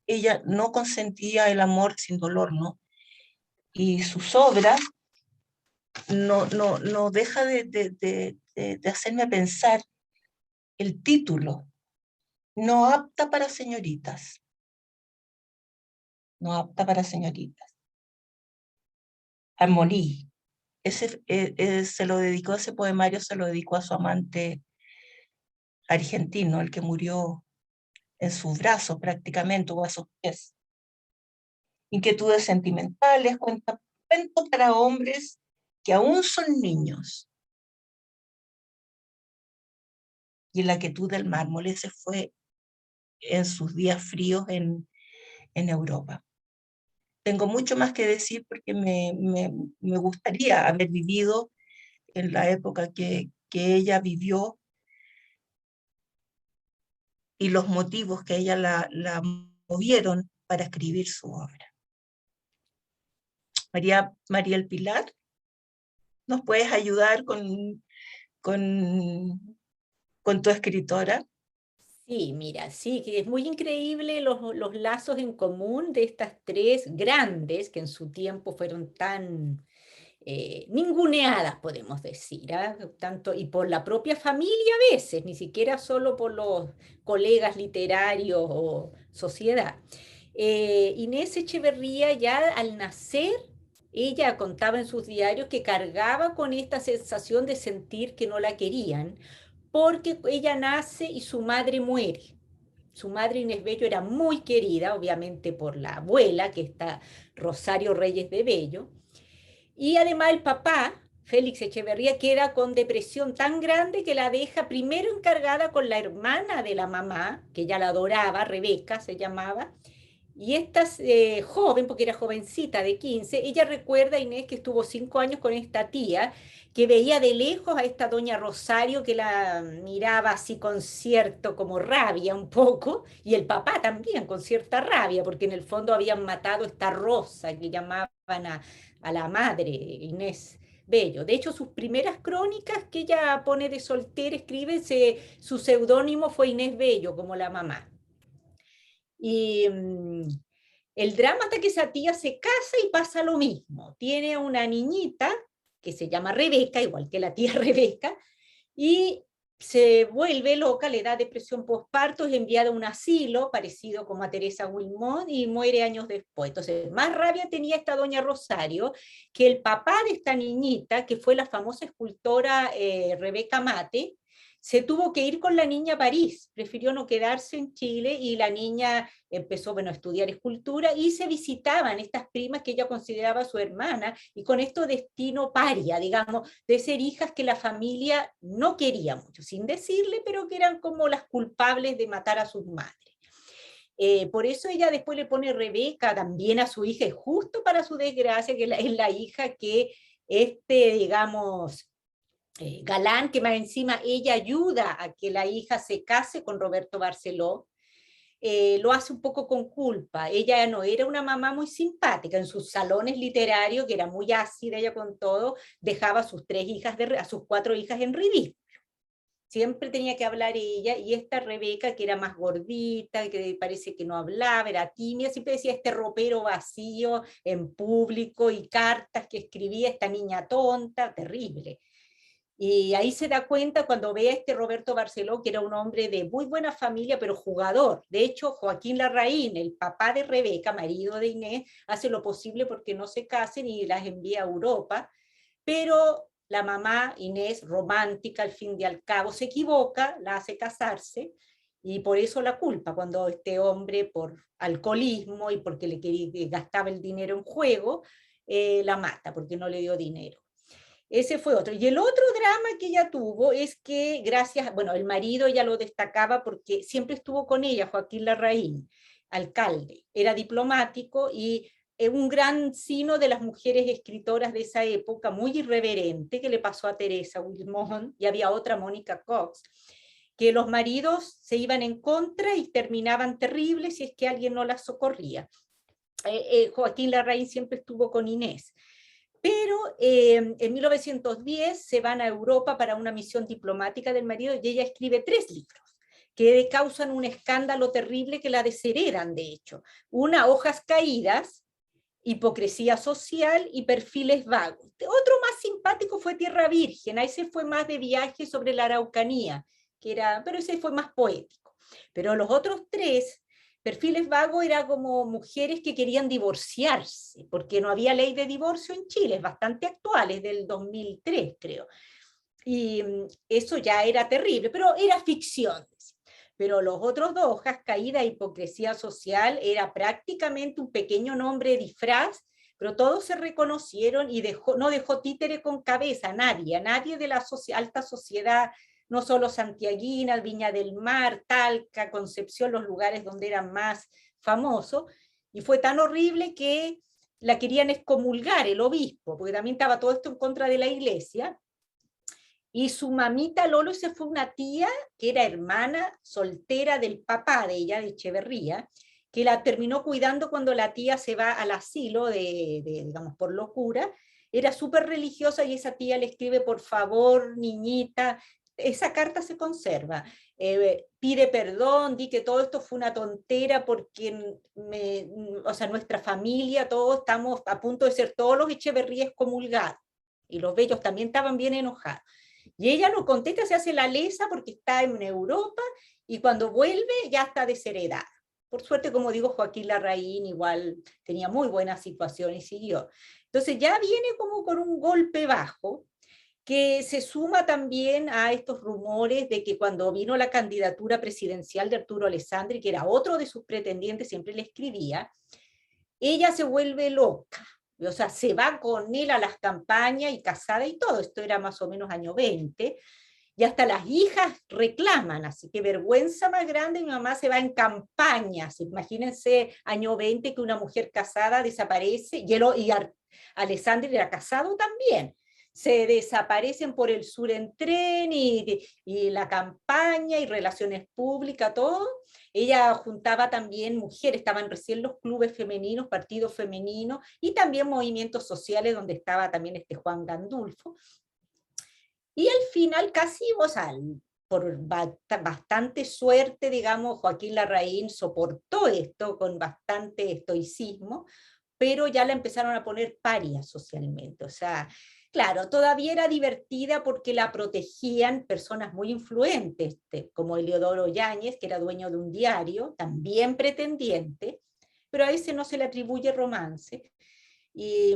Ella no consentía el amor sin dolor, ¿no? Y sus obras no deja de hacerme pensar el título, no apta para señoritas. No apta para señoritas. Armoní. Se lo dedicó, ese poemario se lo dedicó a su amante argentino, el que murió en sus brazos prácticamente, o a sus pies. Inquietudes sentimentales, cuento para hombres que aún son niños. Y la quietud del mármol, ese fue en sus días fríos en Europa. Tengo mucho más que decir porque me gustaría haber vivido en la época que ella vivió, y los motivos que ella la movieron para escribir su obra. María El Pilar, ¿nos puedes ayudar con tu escritora? Sí, mira, sí, que es muy increíble los lazos en común de estas tres grandes que en su tiempo fueron tan ninguneadas, podemos decir, ¿ah? Tanto, y por la propia familia a veces, ni siquiera solo por los colegas literarios o sociedad. Inés Echeverría ya al nacer, ella contaba en sus diarios que cargaba con esta sensación de sentir que no la querían, porque ella nace y su madre muere. Su madre Inés Bello era muy querida, obviamente por la abuela, que está Rosario Reyes de Bello, y además el papá, Félix Echeverría, queda con depresión tan grande que la deja primero encargada con la hermana de la mamá, que ella la adoraba, Rebeca se llamaba, y esta joven, porque era jovencita de 15, ella recuerda, Inés, que estuvo 5 años con esta tía, que veía de lejos a esta doña Rosario, que la miraba así con cierto como rabia un poco, y el papá también con cierta rabia, porque en el fondo habían matado esta Rosa, que llamaban a la madre, Inés Bello. De hecho, sus primeras crónicas que ella pone de soltera, escribe, su seudónimo fue Inés Bello, como la mamá. Y el drama hasta que esa tía se casa y pasa lo mismo. Tiene una niñita que se llama Rebeca, igual que la tía Rebeca, y se vuelve loca, le da depresión postparto, es enviada a un asilo parecido como a Teresa Wilmot y muere años después. Entonces, más rabia tenía esta doña Rosario que el papá de esta niñita, que fue la famosa escultora Rebeca Mate, se tuvo que ir con la niña a París, prefirió no quedarse en Chile y la niña empezó, bueno, a estudiar escultura y se visitaban estas primas que ella consideraba su hermana y con esto destino paria, digamos, de ser hijas que la familia no quería mucho, sin decirle, pero que eran como las culpables de matar a sus madres. Por eso ella después le pone Rebeca también a su hija, y justo para su desgracia, que es la hija que digamos, Galán, que más encima ella ayuda a que la hija se case con Roberto Barceló, lo hace un poco con culpa. Ella no era una mamá muy simpática, en sus salones literarios, que era muy ácida ella con todo, dejaba a sus 4 hijas en ridículo. Siempre tenía que hablar ella, y esta Rebeca, que era más gordita, que parece que no hablaba, era tímida, siempre decía este ropero vacío en público, y cartas que escribía, esta niña tonta, terrible. Y ahí se da cuenta cuando ve a este Roberto Barceló, que era un hombre de muy buena familia, pero jugador. De hecho, Joaquín Larraín, el papá de Rebeca, marido de Inés, hace lo posible porque no se casen y las envía a Europa, pero la mamá, Inés, romántica al fin y al cabo, se equivoca, la hace casarse, y por eso la culpa, cuando este hombre, por alcoholismo y porque gastaba el dinero en juego, la mata porque no le dio dinero. Ese fue otro. Y el otro drama que ella tuvo es que gracias, bueno, el marido ya lo destacaba porque siempre estuvo con ella, Joaquín Larraín, alcalde, era diplomático y un gran sino de las mujeres escritoras de esa época, muy irreverente, que le pasó a Teresa Wilmot, y había otra, Mónica Cox, que los maridos se iban en contra y terminaban terribles si es que alguien no las socorría. Joaquín Larraín siempre estuvo con Inés. Pero en 1910 se van a Europa para una misión diplomática del marido y ella escribe 3 libros que causan un escándalo terrible, que la desheredan, de hecho. Una, Hojas Caídas, Hipocresía Social y Perfiles Vagos. Otro más simpático fue Tierra Virgen, a ese fue más de viaje sobre la Araucanía, pero ese fue más poético. Pero los otros 3, Perfiles Vagos, era como mujeres que querían divorciarse, porque no había ley de divorcio en Chile, es bastante actual, es del 2003, creo. Y eso ya era terrible, pero era ficción. Pero los otros 2, Hojas Caídas, Hipocresía Social, era prácticamente un pequeño nombre disfraz, pero todos se reconocieron y no dejó títere con cabeza a nadie de la alta sociedad, no solo santiaguina, Viña del Mar, Talca, Concepción, los lugares donde eran más famosos, y fue tan horrible que la querían excomulgar el obispo, porque también estaba todo esto en contra de la iglesia, y su mamita Lolo, esa fue una tía que era hermana soltera del papá de ella, de Echeverría, que la terminó cuidando cuando la tía se va al asilo, digamos, por locura. Era súper religiosa y esa tía le escribe, por favor, niñita, esa carta se conserva. Pide perdón, di que todo esto fue una tontera porque o sea, nuestra familia, todos estamos a punto de ser todos los Echeverría excomulgados. Y los bellos también estaban bien enojados. Y ella no contesta, se hace la lesa porque está en Europa y cuando vuelve ya está desheredada. Por suerte, como digo, Joaquín Larraín igual tenía muy buena situación y siguió. Entonces ya viene como con un golpe bajo, que se suma también a estos rumores de que cuando vino la candidatura presidencial de Arturo Alessandri, que era otro de sus pretendientes, siempre le escribía, ella se vuelve loca, o sea, se va con él a las campañas y casada y todo, esto era más o menos año 20, y hasta las hijas reclaman, así que vergüenza más grande, mi mamá se va en campañas, imagínense año 20 que una mujer casada desaparece, y Alessandri era casado también, se desaparecen por el sur en tren y la campaña y relaciones públicas, todo. Ella juntaba también mujeres, estaban recién los clubes femeninos, partidos femeninos y también movimientos sociales donde estaba también Juan Gandulfo. Y al final casi, o sea, por bastante suerte, digamos, Joaquín Larraín soportó esto con bastante estoicismo, pero ya la empezaron a poner paria socialmente, o sea, claro, todavía era divertida porque la protegían personas muy influentes, como Eliodoro Yáñez, que era dueño de un diario, también pretendiente, pero a ese no se le atribuye romance, y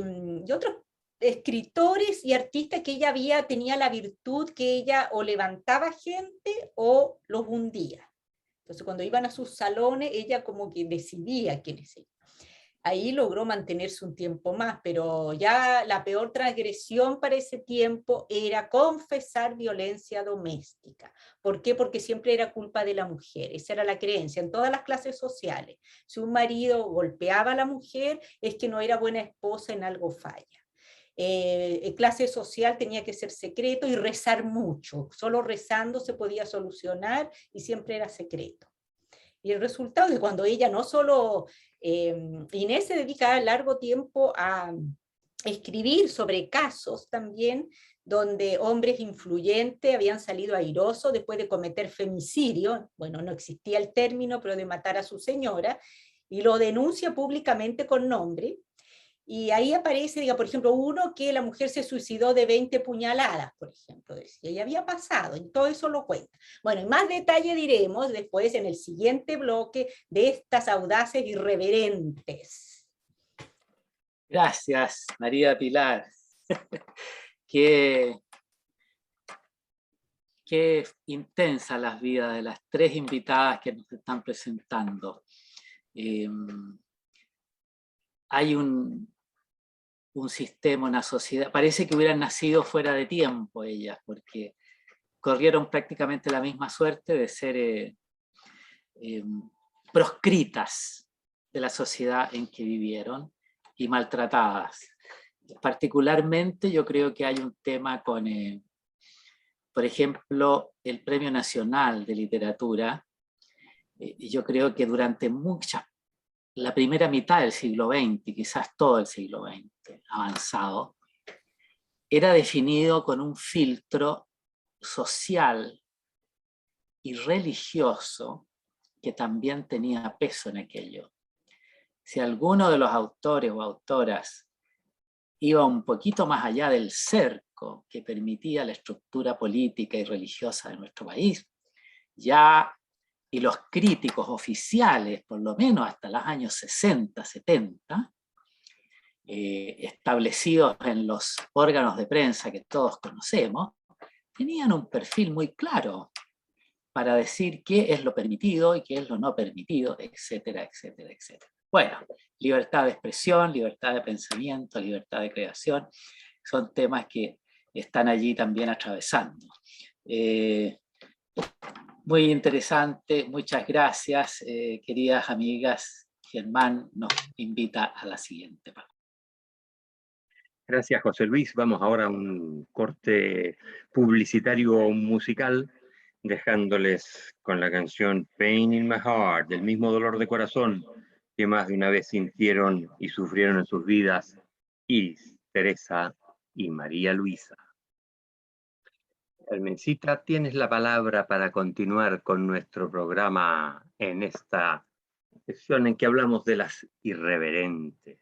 otros escritores y artistas que ella tenía la virtud que ella o levantaba gente o los hundía. Entonces cuando iban a sus salones, ella como que decidía quiénes eran. Ahí logró mantenerse un tiempo más, pero ya la peor transgresión para ese tiempo era confesar violencia doméstica. ¿Por qué? Porque siempre era culpa de la mujer, esa era la creencia en todas las clases sociales. Si un marido golpeaba a la mujer, es que no era buena esposa, en algo falla. Clase social tenía que ser secreto y rezar mucho, solo rezando se podía solucionar y siempre era secreto. Y el resultado es cuando ella no solo, Inés se dedica largo tiempo a escribir sobre casos también, donde hombres influyentes habían salido airosos después de cometer femicidio, bueno, no existía el término, pero de matar a su señora, y lo denuncia públicamente con nombre, y ahí aparece, diga, por ejemplo, uno que la mujer se suicidó de 20 puñaladas, por ejemplo, decía, y había pasado, y todo eso lo cuenta. Bueno, y más detalle diremos después en el siguiente bloque de estas audaces irreverentes. Gracias, María Pilar. Qué intensa las vidas de las tres invitadas que nos están presentando. Hay un sistema, una sociedad, parece que hubieran nacido fuera de tiempo ellas, porque corrieron prácticamente la misma suerte de ser proscritas de la sociedad en que vivieron y maltratadas. Particularmente yo creo que hay un tema con, por ejemplo, el Premio Nacional de Literatura. Yo creo que durante la primera mitad del siglo XX, quizás todo el siglo XX avanzado, era definido con un filtro social y religioso que también tenía peso en aquello. Si alguno de los autores o autoras iba un poquito más allá del cerco que permitía la estructura política y religiosa de nuestro país, y los críticos oficiales, por lo menos hasta los años 60, 70, establecidos en los órganos de prensa que todos conocemos, tenían un perfil muy claro para decir qué es lo permitido y qué es lo no permitido, etcétera, etcétera, etcétera. Bueno, libertad de expresión, libertad de pensamiento, libertad de creación, son temas que están allí también atravesando. Muy interesante, muchas gracias, queridas amigas. Germán nos invita a la siguiente parte. Gracias, José Luis. Vamos ahora a un corte publicitario musical, dejándoles con la canción Pain in My Heart, del mismo dolor de corazón que más de una vez sintieron y sufrieron en sus vidas Iris, Teresa y María Luisa. Carmencita, tienes la palabra para continuar con nuestro programa en esta sección en que hablamos de las irreverentes.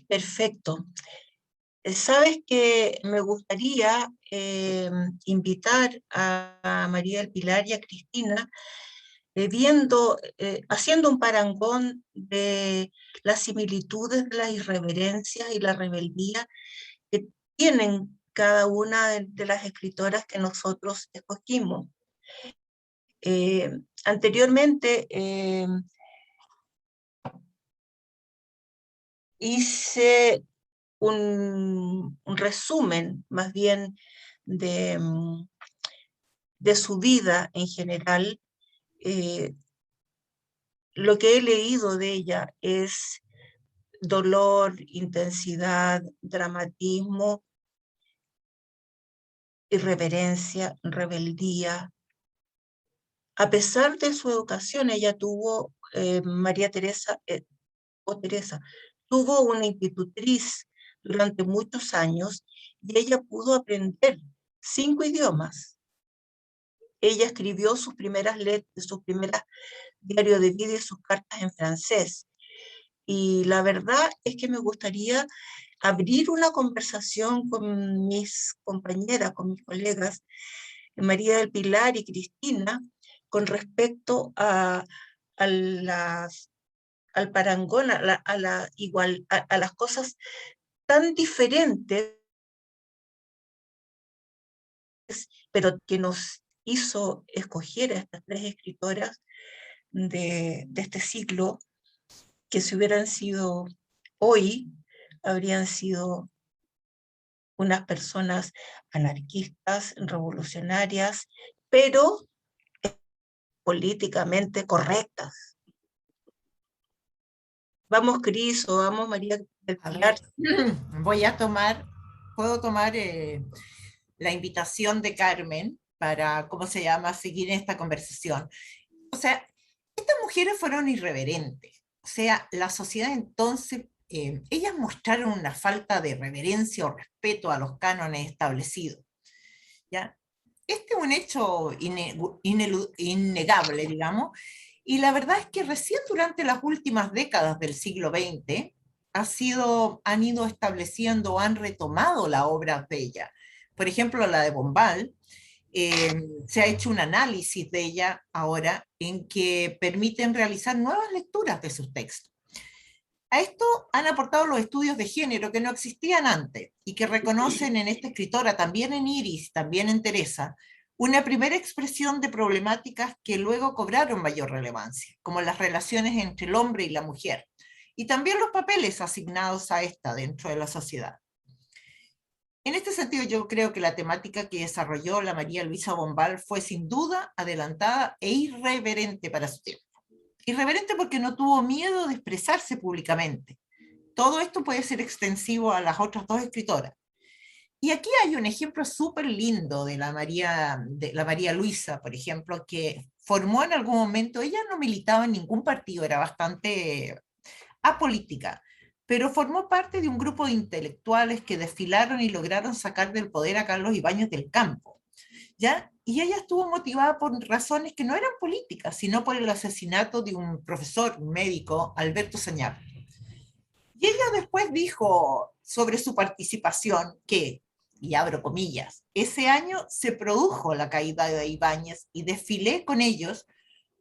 Perfecto. Sabes que me gustaría invitar a María del Pilar y a Cristina, haciendo un parangón de las similitudes de las irreverencias y la rebeldía que tienen cada una de las escritoras que nosotros escogimos. Anteriormente hice un resumen más bien de su vida en general. Lo que he leído de ella es dolor, intensidad, dramatismo, irreverencia, rebeldía. A pesar de su educación, ella tuvo, María Teresa, Teresa, tuvo una institutriz durante muchos años y ella pudo aprender 5 idiomas. Ella escribió sus primeras diarios de vida y sus cartas en francés. Y la verdad es que me gustaría abrir una conversación con mis compañeras, con mis colegas, María del Pilar y Cristina, con respecto al parangón, a las cosas tan diferentes, pero que nos hizo escoger a estas 3 escritoras de este siglo, que si hubieran sido hoy, habrían sido unas personas anarquistas, revolucionarias, pero políticamente correctas. Vamos, Cris, o vamos, María del Pilar. Puedo tomar la invitación de Carmen para, ¿cómo se llama?, seguir en esta conversación. O sea, estas mujeres fueron irreverentes. O sea, la sociedad entonces, ellas mostraron una falta de reverencia o respeto a los cánones establecidos. ¿Ya? Este es un hecho innegable, digamos, y la verdad es que recién durante las últimas décadas del siglo XX han ido estableciendo, han retomado la obra de ella. Por ejemplo, la de Bombal, se ha hecho un análisis de ella ahora en que permiten realizar nuevas lecturas de sus textos. A esto han aportado los estudios de género que no existían antes y que reconocen en esta escritora, también en Iris, también en Teresa, una primera expresión de problemáticas que luego cobraron mayor relevancia, como las relaciones entre el hombre y la mujer, y también los papeles asignados a esta dentro de la sociedad. En este sentido, yo creo que la temática que desarrolló la María Luisa Bombal fue sin duda adelantada e irreverente para su tiempo. Irreverente porque no tuvo miedo de expresarse públicamente. Todo esto puede ser extensivo a las otras 2 escritoras. Y aquí hay un ejemplo súper lindo de la María Luisa, por ejemplo, que formó en algún momento, ella no militaba en ningún partido, era bastante apolítica, pero formó parte de un grupo de intelectuales que desfilaron y lograron sacar del poder a Carlos Ibáñez del Campo, ¿ya? Y ella estuvo motivada por razones que no eran políticas, sino por el asesinato de un profesor, un médico, Alberto Sañar. Y ella después dijo sobre su participación que, y abro comillas, ese año se produjo la caída de Ibáñez y desfilé con ellos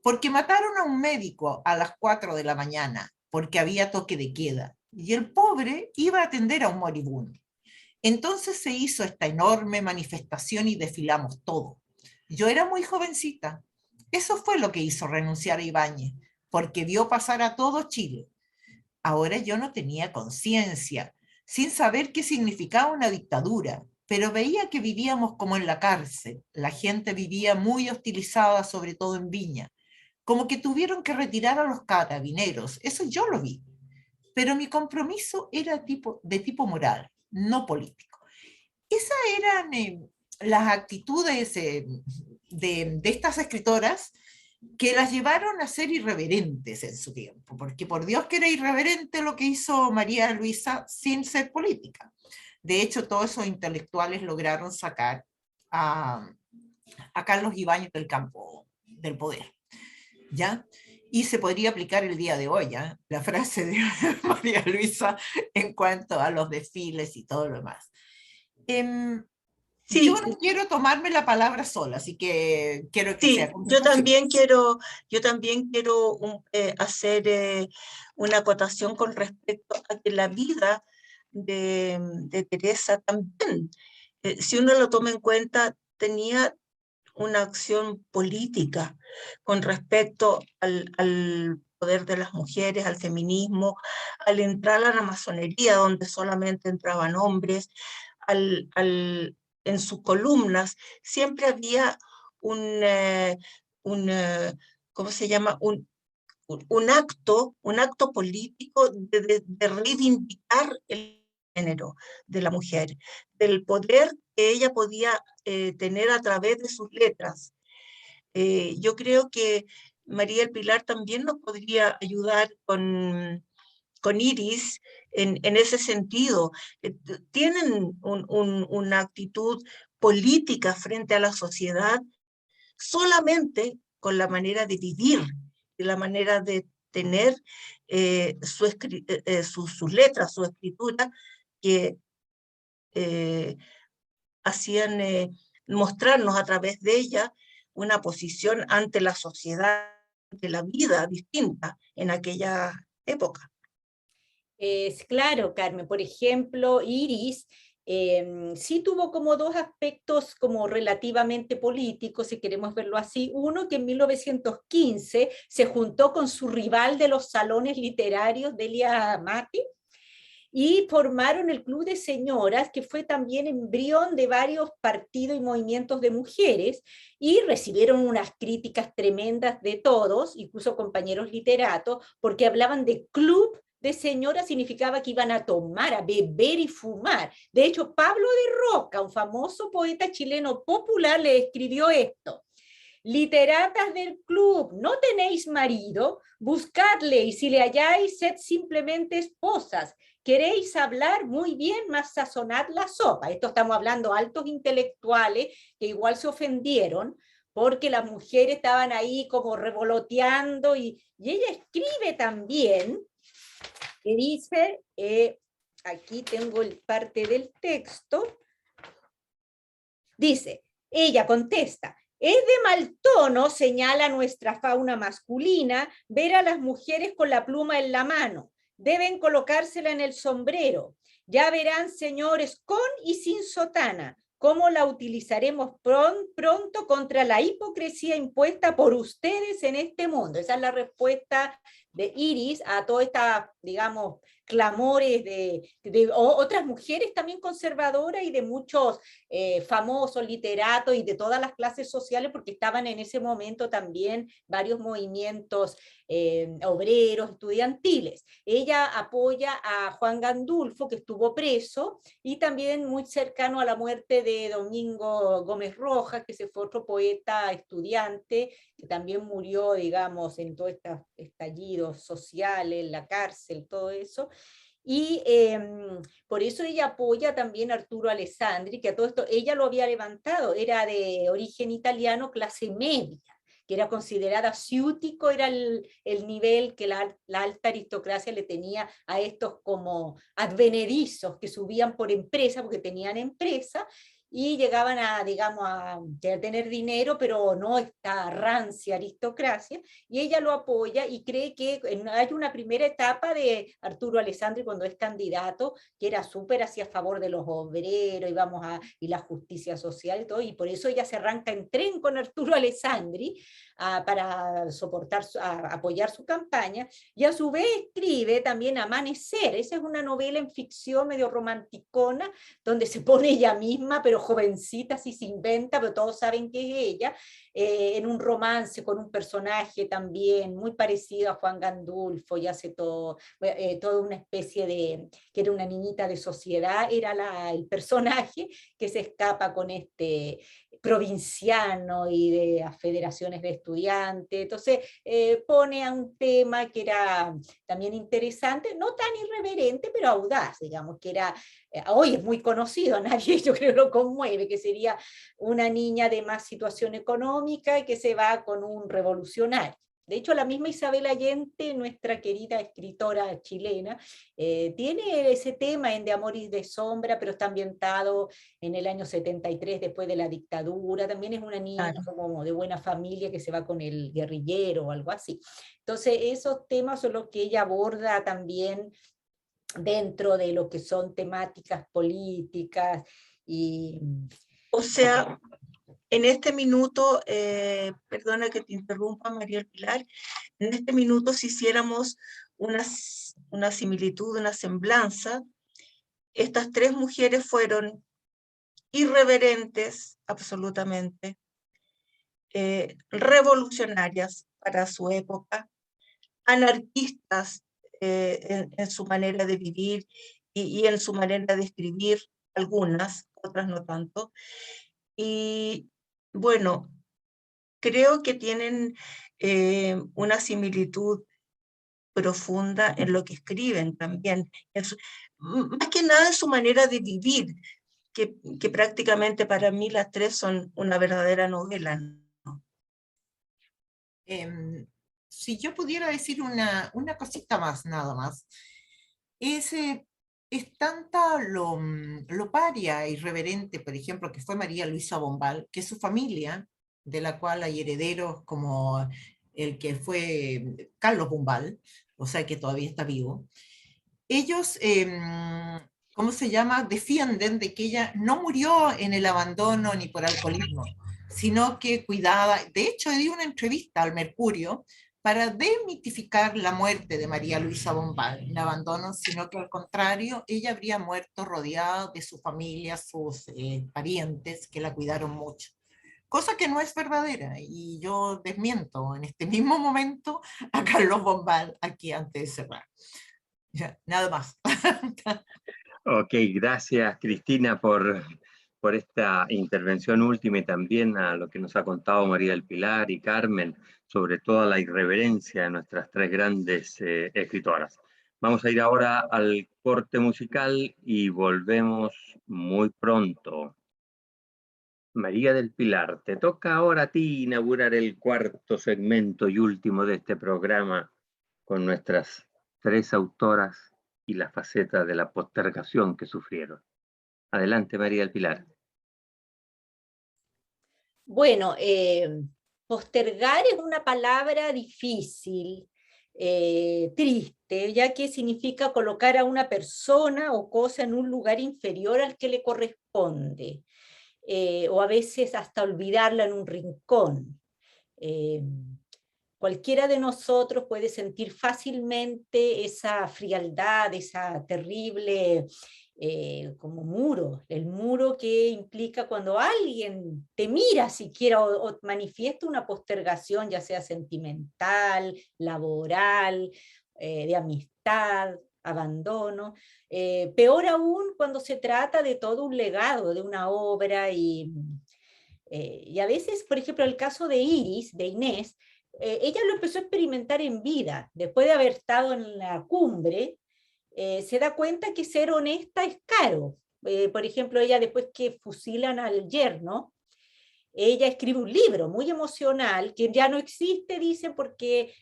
porque mataron a un médico a las 4 de la mañana, porque había toque de queda, y el pobre iba a atender a un moribundo. Entonces se hizo esta enorme manifestación y desfilamos todo. Yo era muy jovencita. Eso fue lo que hizo renunciar a Ibáñez, porque vio pasar a todo Chile. Ahora yo no tenía conciencia, sin saber qué significaba una dictadura, pero veía que vivíamos como en la cárcel. La gente vivía muy hostilizada, sobre todo en Viña. Como que tuvieron que retirar a los carabineros. Eso yo lo vi. pero mi compromiso era de tipo moral, no político. Esas eran las actitudes de estas escritoras que las llevaron a ser irreverentes en su tiempo, porque por Dios que era irreverente lo que hizo María Luisa sin ser política. De hecho, todos esos intelectuales lograron sacar a Carlos Ibáñez del campo del poder, ¿ya? Y se podría aplicar el día de hoy, ¿ya? La frase de María Luisa en cuanto a los desfiles y todo lo demás. Sí, yo no quiero tomarme la palabra sola, así que quiero que sí, sea yo también quiero hacer una acotación con respecto a que la vida de Teresa también, si uno lo toma en cuenta, tenía una acción política con respecto al poder de las mujeres, al feminismo, al entrar a la masonería donde solamente entraban hombres, en sus columnas siempre había un ¿cómo se llama? Un acto político de reivindicar el género de la mujer, del poder que ella podía tener a través de sus letras. Yo creo que María del Pilar también nos podría ayudar con Iris en ese sentido. Tienen una actitud política frente a la sociedad solamente con la manera de vivir, de la manera de tener sus letras, su escritura, que hacían mostrarnos a través de ella una posición ante la sociedad, de la vida distinta en aquella época. Es claro, Carmen. Por ejemplo, Iris sí tuvo como dos aspectos como relativamente políticos, si queremos verlo así. Uno, que en 1915 se juntó con su rival de los salones literarios, Delia Mati, y formaron el Club de Señoras, que fue también embrión de varios partidos y movimientos de mujeres, y recibieron unas críticas tremendas de todos, incluso compañeros literatos, porque hablaban de club de señoras, significaba que iban a tomar, a beber y fumar. De hecho, Pablo de Roca, un famoso poeta chileno popular, le escribió esto: literatas del club, no tenéis marido, buscadle, y si le halláis, sed simplemente esposas. Queréis hablar muy bien, mas sazonad la sopa. Esto estamos hablando altos intelectuales que igual se ofendieron porque las mujeres estaban ahí como revoloteando, y ella escribe también, que dice, aquí tengo parte del texto, dice, ella contesta: es de mal tono, señala nuestra fauna masculina, ver a las mujeres con la pluma en la mano. Deben colocársela en el sombrero. Ya verán, señores, con y sin sotana, cómo la utilizaremos pronto contra la hipocresía impuesta por ustedes en este mundo. Esa es la respuesta de Iris a toda esta, digamos, clamores de otras mujeres también conservadoras y de muchos famosos literatos y de todas las clases sociales, porque estaban en ese momento también varios movimientos obreros, estudiantiles. Ella apoya a Juan Gandulfo, que estuvo preso, y también muy cercano a la muerte de Domingo Gómez Rojas, que se fue otro poeta estudiante, que también murió, digamos, en todos estos estallidos sociales, la cárcel, todo eso. Y por eso ella apoya también a Arturo Alessandri, que a todo esto ella lo había levantado, era de origen italiano, clase media, que era considerada ciútico, era el nivel que la alta aristocracia le tenía a estos como advenedizos que subían por empresa, porque tenían empresa, y llegaban a, digamos, a tener dinero, pero no esta rancia aristocracia, y ella lo apoya y cree que hay una primera etapa de Arturo Alessandri cuando es candidato, que era súper hacia favor de los obreros, y la justicia social y todo, y por eso ella se arranca en tren con Arturo Alessandri para apoyar su campaña, y a su vez escribe también Amanecer. Esa es una novela en ficción medio romanticona, donde se pone ella misma, pero pero jovencita, así se inventa, pero todos saben que es ella, en un romance con un personaje también muy parecido a Juan Gandulfo, y hace todo, toda una especie de, que era una niñita de sociedad, era el personaje que se escapa con este provinciano y de las federaciones de estudiantes. Entonces pone a un tema que era también interesante, no tan irreverente, pero audaz, digamos, que era, hoy es muy conocido, a nadie yo creo lo conmueve, que sería una niña de más situación económica que se va con un revolucionario. De hecho, la misma Isabel Allende, nuestra querida escritora chilena, tiene ese tema en De Amor y de Sombra, pero está ambientado en el año 73, después de la dictadura. También es una niña Claro. como de buena familia que se va con el guerrillero o algo así. Entonces, esos temas son los que ella aborda también dentro de lo que son temáticas políticas y... O sea, en este minuto, perdona que te interrumpa, María del Pilar, en este minuto si hiciéramos una similitud, una semblanza, estas tres mujeres fueron irreverentes, absolutamente, revolucionarias para su época, anarquistas en su manera de vivir y en su manera de escribir, algunas, otras no tanto. Y bueno, creo que tienen una similitud profunda en lo que escriben también, más que nada en su manera de vivir, que prácticamente para mí las tres son una verdadera novela, ¿no? Si yo pudiera decir una cosita más, nada más, es tanta lo paria e irreverente, por ejemplo, que fue María Luisa Bombal, que su familia, de la cual hay herederos como el que fue Carlos Bombal, o sea que todavía está vivo, ellos, ¿cómo se llama?, defienden de que ella no murió en el abandono ni por alcoholismo, sino que cuidaba. De hecho, dio una entrevista al Mercurio para demitificar la muerte de María Luisa Bombal en abandono, sino que al contrario, ella habría muerto rodeada de su familia, sus parientes, que la cuidaron mucho. Cosa que no es verdadera, y yo desmiento en este mismo momento a Carlos Bombal aquí antes de cerrar. Ya, nada más. Ok, gracias Cristina por esta intervención última y también a lo que nos ha contado María del Pilar y Carmen sobre toda la irreverencia de nuestras tres grandes escritoras. Vamos a ir ahora al corte musical y volvemos muy pronto. María del Pilar, te toca ahora a ti inaugurar el cuarto segmento y último de este programa con nuestras tres autoras y la faceta de la postergación que sufrieron. Adelante, María del Pilar. Bueno, postergar es una palabra difícil, triste, ya que significa colocar a una persona o cosa en un lugar inferior al que le corresponde, o a veces hasta olvidarla en un rincón. Cualquiera de nosotros puede sentir fácilmente esa frialdad, esa terrible como muro, el muro que implica cuando alguien te mira siquiera o manifiesta una postergación, ya sea sentimental, laboral, de amistad, abandono. Peor aún cuando se trata de todo un legado, de una obra y a veces, por ejemplo, el caso de Iris, de Inés, ella lo empezó a experimentar en vida, después de haber estado en la cumbre, se da cuenta que ser honesta es caro. Por ejemplo, ella después que fusilan al yerno, ella escribe un libro muy emocional que ya no existe, dice, porque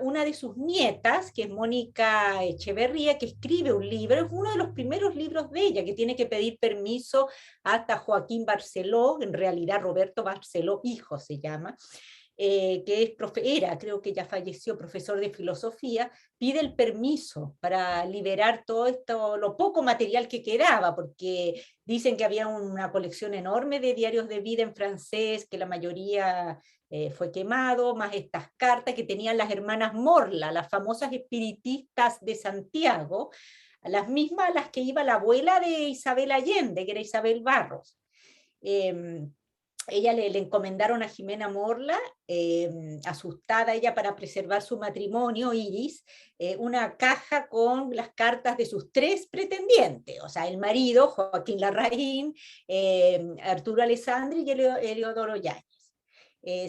una de sus nietas, que es Mónica Echeverría, que escribe un libro, es uno de los primeros libros de ella, que tiene que pedir permiso hasta Joaquín Barceló, en realidad Roberto Barceló, hijo se llama, que creo que ya falleció, profesor de filosofía, pide el permiso para liberar todo esto, lo poco material que quedaba, porque dicen que había una colección enorme de diarios de vida en francés, que la mayoría fue quemado, más estas cartas que tenían las hermanas Morla, las famosas espiritistas de Santiago, las mismas a las que iba la abuela de Isabel Allende, que era Isabel Barros. ella le encomendaron a Jimena Morla, asustada ella para preservar su matrimonio, Iris, una caja con las cartas de sus 3 pretendientes, o sea, el marido, Joaquín Larraín, Arturo Alessandri y Heliodoro Yáñez.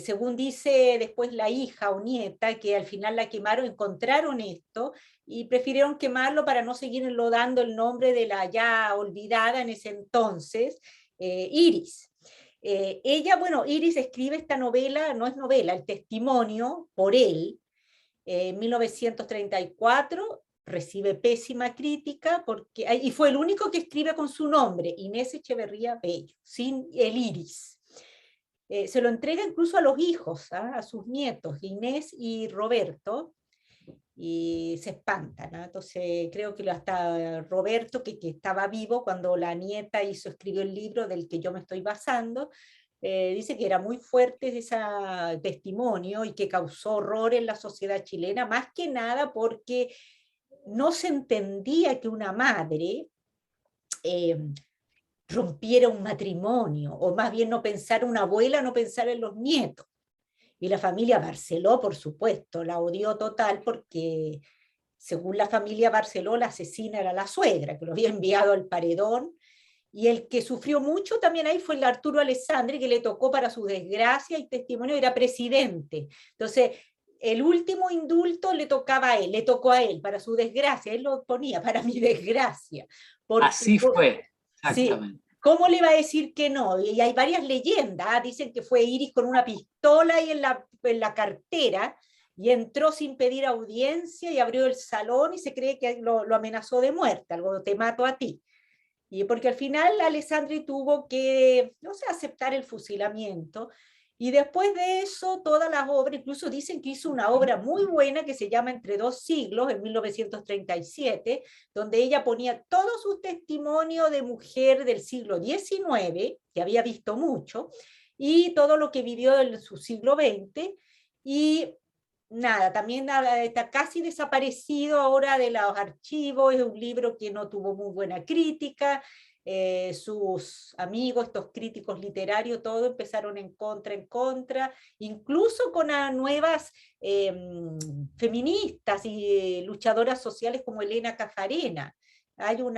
Según dice después la hija o nieta, que al final la quemaron, encontraron esto y prefirieron quemarlo para no seguir enlodando el nombre de la ya olvidada en ese entonces, Iris. Ella, bueno, Iris escribe esta novela, no es novela, el testimonio por él, en 1934, recibe pésima crítica, y fue el único que escribe con su nombre, Inés Echeverría Bello, sin el Iris. Se lo entrega incluso a los hijos, a sus nietos, Inés y Roberto, y se espantan, ¿no? Entonces creo que hasta Roberto, que estaba vivo cuando la nieta escribió el libro del que yo me estoy basando, dice que era muy fuerte ese testimonio y que causó horror en la sociedad chilena, más que nada porque no se entendía que una madre rompiera un matrimonio, o más bien no pensar una abuela, no pensar en los nietos. Y la familia Barceló, por supuesto, la odió total porque, según la familia Barceló, la asesina era la suegra, que lo había enviado al paredón, y el que sufrió mucho también ahí fue el Arturo Alessandri, que le tocó, para su desgracia y testimonio, era presidente. Entonces, el último indulto le tocaba a él, le tocó a él, para su desgracia, él lo ponía, para mi desgracia. Porque, así fue, Sí, exactamente. ¿cómo le va a decir que no? Y hay varias leyendas, dicen que fue Iris con una pistola ahí en la cartera, y entró sin pedir audiencia y abrió el salón y se cree que lo amenazó de muerte, algo, te mato a ti. Y porque al final Alessandri tuvo que, no sé, aceptar el fusilamiento, y después de eso todas las obras, incluso dicen que hizo una obra muy buena que se llama Entre dos siglos, en 1937, donde ella ponía todos sus testimonios de mujer del siglo XIX, que había visto mucho, y todo lo que vivió en su siglo XX, y nada, también está casi desaparecido ahora de los archivos, es un libro que no tuvo muy buena crítica, sus amigos, estos críticos literarios, todos empezaron en contra, incluso con nuevas feministas y luchadoras sociales como Elena Cafarena. Hay un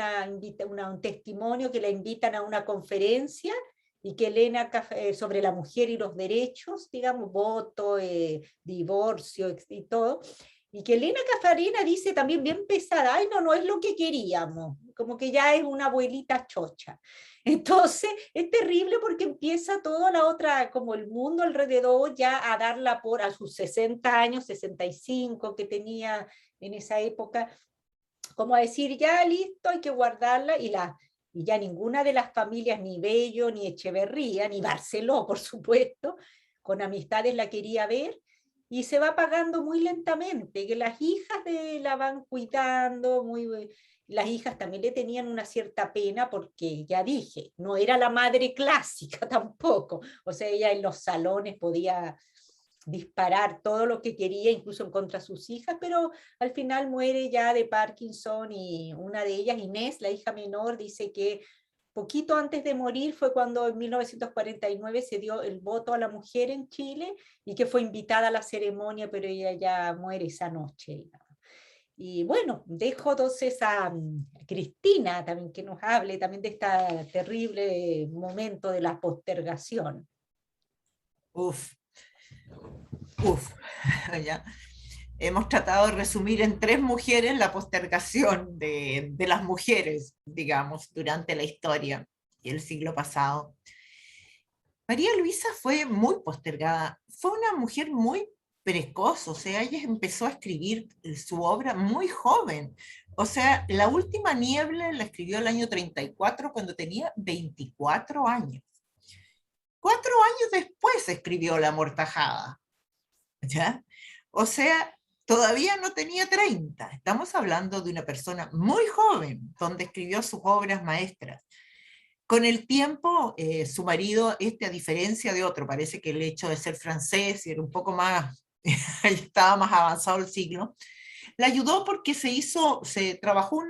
testimonio que la invitan a una conferencia, y que Elena, sobre la mujer y los derechos, digamos, voto, divorcio y todo, y que Elena Cafarena dice también bien pesada, ay, no es lo que queríamos, como que ya es una abuelita chocha. Entonces es terrible porque empieza toda la otra, como el mundo alrededor, ya a darla por, a sus 60 años, 65 que tenía en esa época, como a decir, ya listo, hay que guardarla, y ya ninguna de las familias, ni Bello, ni Echeverría, ni Barceló, por supuesto, con amistades la quería ver, y se va pagando muy lentamente, que las hijas la van cuidando, las hijas también le tenían una cierta pena, porque ya dije, no era la madre clásica tampoco, o sea, ella en los salones podía disparar todo lo que quería, incluso en contra de sus hijas, pero al final muere ya de Parkinson, y una de ellas, Inés, la hija menor, dice que poquito antes de morir fue cuando en 1949 se dio el voto a la mujer en Chile, y que fue invitada a la ceremonia, pero ella ya muere esa noche. Y bueno, dejo entonces a Cristina también que nos hable también de este terrible momento de la postergación. Uf, ya. Hemos tratado de resumir en 3 mujeres la postergación de las mujeres, digamos, durante la historia y el siglo pasado. María Luisa fue muy postergada, fue una mujer muy precoz, o sea, ella empezó a escribir su obra muy joven. O sea, La Última Niebla la escribió el año 34 cuando tenía 24 años. 4 años después escribió La Amortajada. ¿Ya? O sea, todavía no tenía 30. Estamos hablando de una persona muy joven, donde escribió sus obras maestras. Con el tiempo, su marido, a diferencia de otro, parece que el hecho de ser francés y era un poco más, estaba más avanzado el siglo, la ayudó porque se trabajó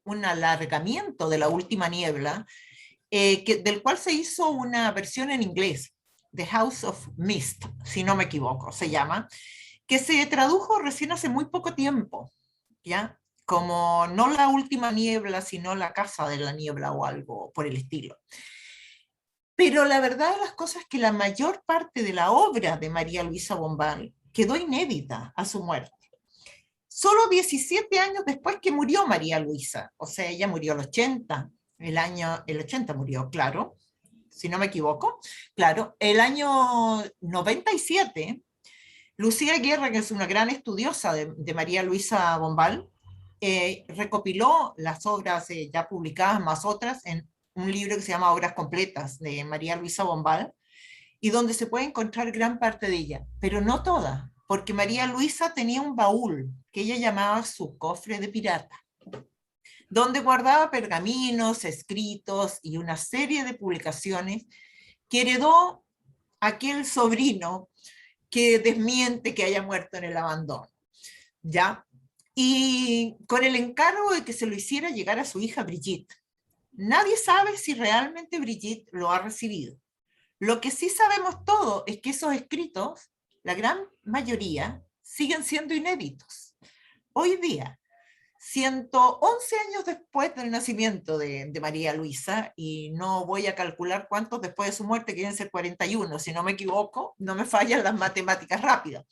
un alargamiento de La Última Niebla, del cual se hizo una versión en inglés, The House of Mist, si no me equivoco, se llama, que se tradujo recién hace muy poco tiempo, ¿ya? Como no La Última Niebla, sino La Casa de la Niebla o algo por el estilo. Pero la verdad de las cosas es que la mayor parte de la obra de María Luisa Bombal quedó inédita a su muerte. Solo 17 años después que murió María Luisa, o sea, ella murió el 80, el 80 murió, claro, si no me equivoco, claro, el año 97, Lucía Guerra, que es una gran estudiosa de María Luisa Bombal, recopiló las obras ya publicadas, más otras, en un libro que se llama Obras Completas de María Luisa Bombal, y donde se puede encontrar gran parte de ella, pero no toda, porque María Luisa tenía un baúl que ella llamaba su cofre de pirata, donde guardaba pergaminos, escritos y una serie de publicaciones que heredó aquel sobrino que desmiente que haya muerto en el abandono, ¿ya? Y con el encargo de que se lo hiciera llegar a su hija Brigitte. Nadie sabe si realmente Brigitte lo ha recibido. Lo que sí sabemos todo es que esos escritos, la gran mayoría, siguen siendo inéditos. Hoy día, 111 años después del nacimiento de María Luisa, y no voy a calcular cuántos después de su muerte, quieren ser 41, si no me equivoco, no me fallan las matemáticas rápidas.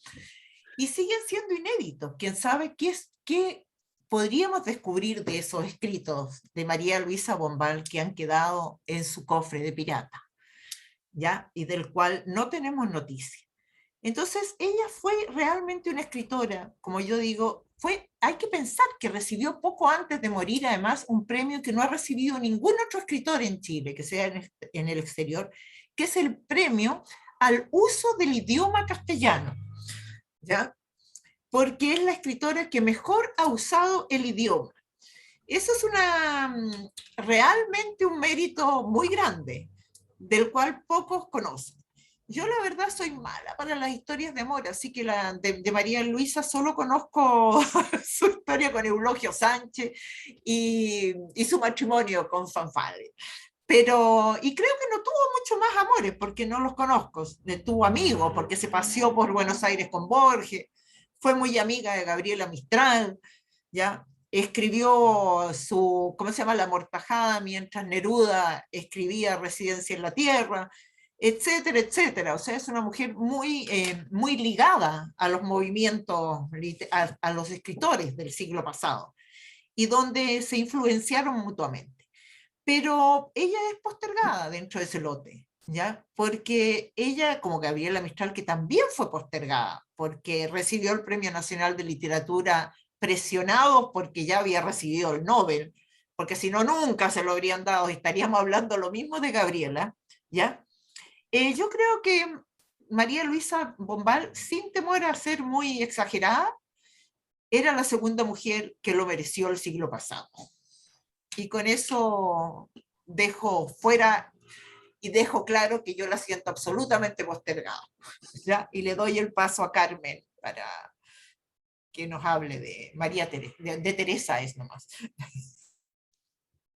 Y siguen siendo inéditos. ¿Quién sabe qué podríamos descubrir de esos escritos de María Luisa Bombal que han quedado en su cofre de pirata? ¿Ya? Y del cual no tenemos noticia. Entonces, ella fue realmente una escritora, como yo digo, hay que pensar que recibió poco antes de morir, además, un premio que no ha recibido ningún otro escritor en Chile, que sea en el exterior, que es el premio al uso del idioma castellano, ¿ya? Porque es la escritora que mejor ha usado el idioma. Eso es realmente un mérito muy grande, del cual pocos conocen. Yo la verdad soy mala para las historias de amor, así que de María Luisa solo conozco su historia con Eulogio Sánchez y su matrimonio con Fanfale. Y creo que no tuvo mucho más amores, porque no los conozco. Tuvo amigos, porque se paseó por Buenos Aires con Borges, fue muy amiga de Gabriela Mistral, ¿ya? Escribió ¿cómo se llama? La Amortajada, mientras Neruda escribía Residencia en la Tierra, etcétera, etcétera. O sea, es una mujer muy ligada a los movimientos, a los escritores del siglo pasado, y donde se influenciaron mutuamente. Pero ella es postergada dentro de ese lote, ¿ya? Porque ella, como Gabriela Mistral, que también fue postergada, porque recibió el Premio Nacional de Literatura presionados porque ya había recibido el Nobel, porque si no, nunca se lo habrían dado, estaríamos hablando lo mismo de Gabriela, ¿ya? Yo creo que María Luisa Bombal, sin temor a ser muy exagerada, era la segunda mujer que lo mereció el siglo pasado. Y con eso dejo fuera y dejo claro que yo la siento absolutamente postergada, ¿ya? Y le doy el paso a Carmen para que nos hable de María Teresa, de Teresa es nomás.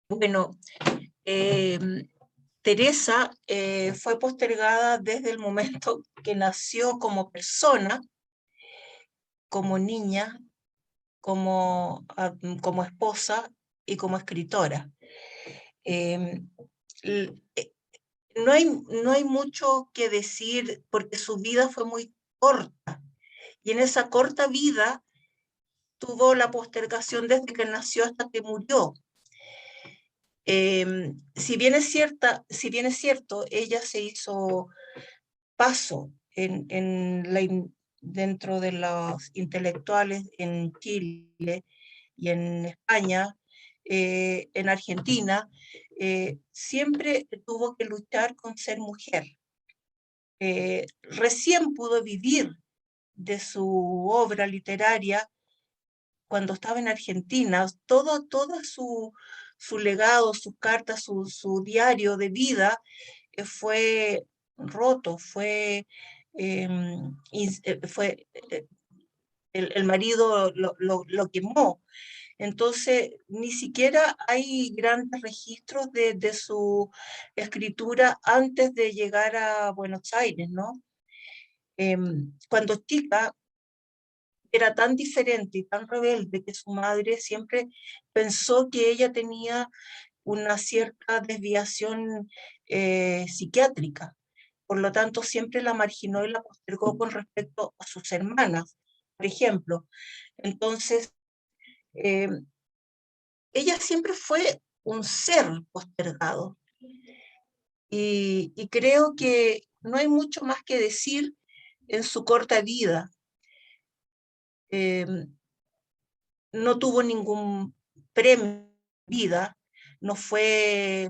Bueno, Teresa fue postergada desde el momento que nació como persona, como niña, como esposa y como escritora. No hay mucho que decir porque su vida fue muy corta, y en esa corta vida tuvo la postergación desde que nació hasta que murió. Si bien es cierto, ella se hizo paso dentro de los intelectuales en Chile y en España, en Argentina, siempre tuvo que luchar con ser mujer. Recién pudo vivir de su obra literaria cuando estaba en Argentina. Todo su legado, sus cartas, su diario de vida fue roto, el marido lo quemó. Entonces, ni siquiera hay grandes registros de su escritura antes de llegar a Buenos Aires, ¿no? Cuando chica era tan diferente y tan rebelde que su madre siempre pensó que ella tenía una cierta desviación psiquiátrica. Por lo tanto, siempre la marginó y la postergó con respecto a sus hermanas, por ejemplo. Entonces, ella siempre fue un ser postergado. Y creo que no hay mucho más que decir en su corta vida. No tuvo ningún premio en vida, no fue,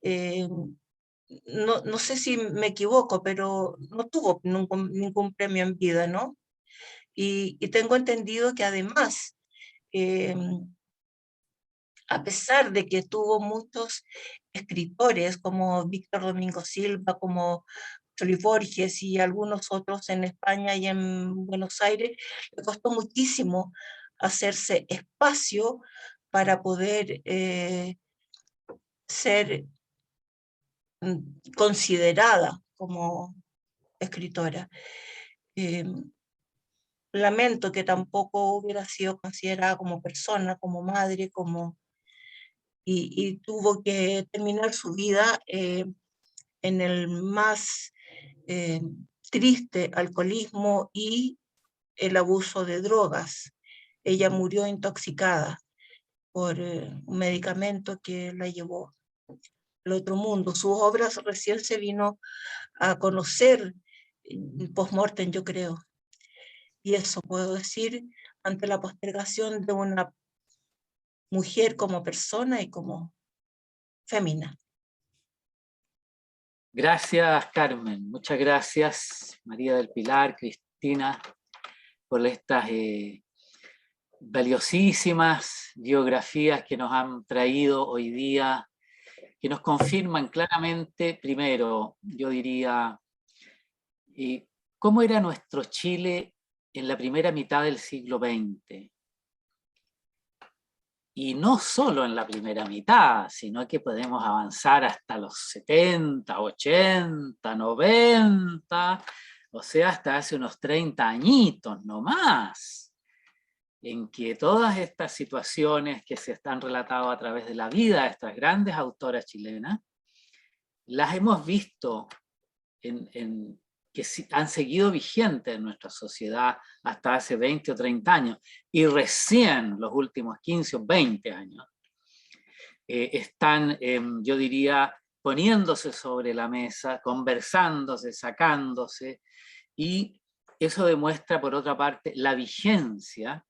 no sé si me equivoco, pero no tuvo ningún premio en vida, ¿no? Y tengo entendido que además, a pesar de que tuvo muchos escritores como Víctor Domingo Silva, como Solís Borges y algunos otros en España y en Buenos Aires, le costó muchísimo hacerse espacio para poder ser considerada como escritora. Lamento que tampoco hubiera sido considerada como persona, como madre, y tuvo que terminar su vida en el más triste alcoholismo y el abuso de drogas. Ella murió intoxicada por un medicamento que la llevó al otro mundo. Sus obras recién se vino a conocer post-mortem, yo creo. Y eso puedo decir ante la postergación de una mujer como persona y como fémina. Gracias, Carmen. Muchas gracias, María del Pilar, Cristina, por estas valiosísimas biografías que nos han traído hoy día, que nos confirman claramente, primero, yo diría, cómo era nuestro Chile en la primera mitad del siglo XX. Y no solo en la primera mitad, sino que podemos avanzar hasta los 70, 80, 90, o sea, hasta hace unos 30 añitos no más, en que todas estas situaciones que se están relatando a través de la vida de estas grandes autoras chilenas, las hemos visto que han seguido vigentes en nuestra sociedad hasta hace 20 o 30 años, y recién los últimos 15 o 20 años están, yo diría, poniéndose sobre la mesa, conversándose, sacándose, y eso demuestra, por otra parte, la vigencia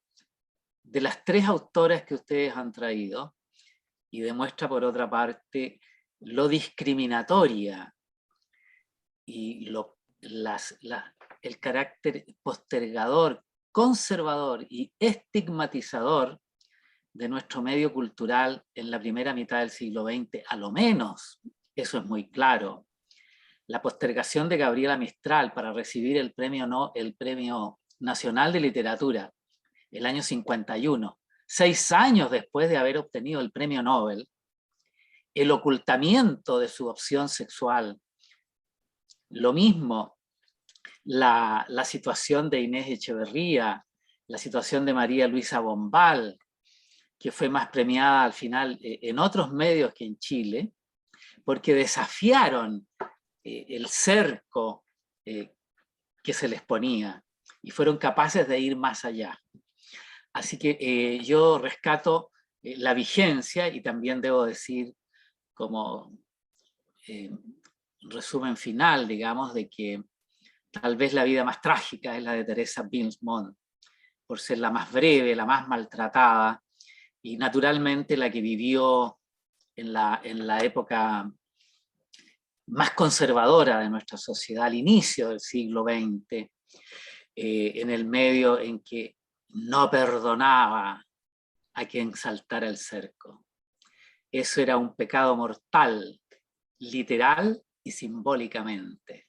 de las tres autoras que ustedes han traído, y demuestra, por otra parte, lo discriminatoria y el carácter postergador, conservador y estigmatizador de nuestro medio cultural en la primera mitad del siglo XX, a lo menos, eso es muy claro. La postergación de Gabriela Mistral para recibir el Premio Nacional de Literatura, el año 51, 6 años después de haber obtenido el Premio Nobel, el ocultamiento de su opción sexual, lo mismo, la situación de Inés Echeverría, la situación de María Luisa Bombal, que fue más premiada al final en otros medios que en Chile, porque desafiaron el cerco que se les ponía y fueron capaces de ir más allá. Así que yo rescato la vigencia, y también debo decir como resumen final, digamos, de que tal vez la vida más trágica es la de Teresa Bilsmont, por ser la más breve, la más maltratada, y naturalmente la que vivió en la época más conservadora de nuestra sociedad, al inicio del siglo XX, en el medio en que no perdonaba a quien saltara el cerco. Eso era un pecado mortal, literal y simbólicamente.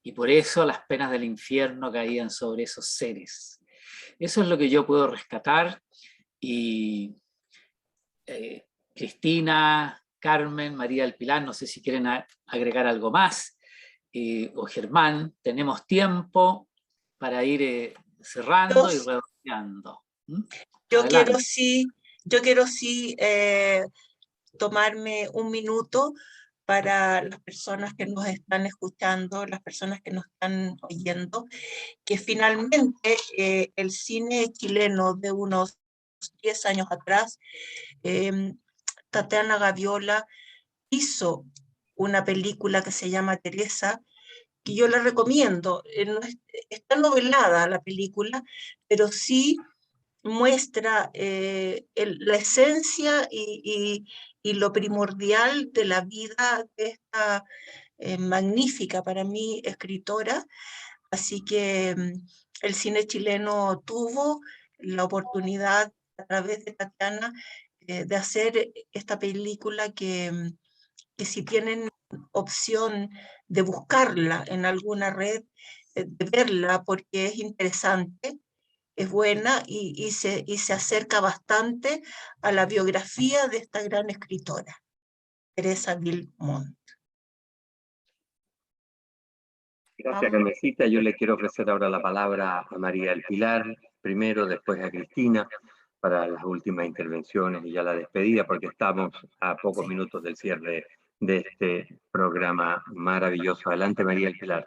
Y por eso las penas del infierno caían sobre esos seres. Eso es lo que yo puedo rescatar, Y Cristina, Carmen, María del Pilar, no sé si quieren agregar algo más, o Germán, tenemos tiempo para ir cerrando y redondeando. Yo Adelante. quiero sí tomarme un minuto para las personas que nos están escuchando, las personas que nos están oyendo, que finalmente el cine chileno de unos 10 años atrás, Tatiana Gaviola hizo una película que se llama Teresa, que yo la recomiendo. Está novelada la película, pero sí muestra la esencia y lo primordial de la vida de esta magnífica para mí escritora. Así que el cine chileno tuvo la oportunidad a través de Tatiana de hacer esta película que si tienen opción de buscarla en alguna red, de verla porque es interesante, es buena y se acerca bastante a la biografía de esta gran escritora, Teresa Vilmont. Gracias, Carmencita. Yo le quiero ofrecer ahora la palabra a María del Pilar, primero, después a Cristina, para las últimas intervenciones y ya la despedida, porque estamos a pocos minutos del cierre de este programa maravilloso. Adelante, María del Pilar.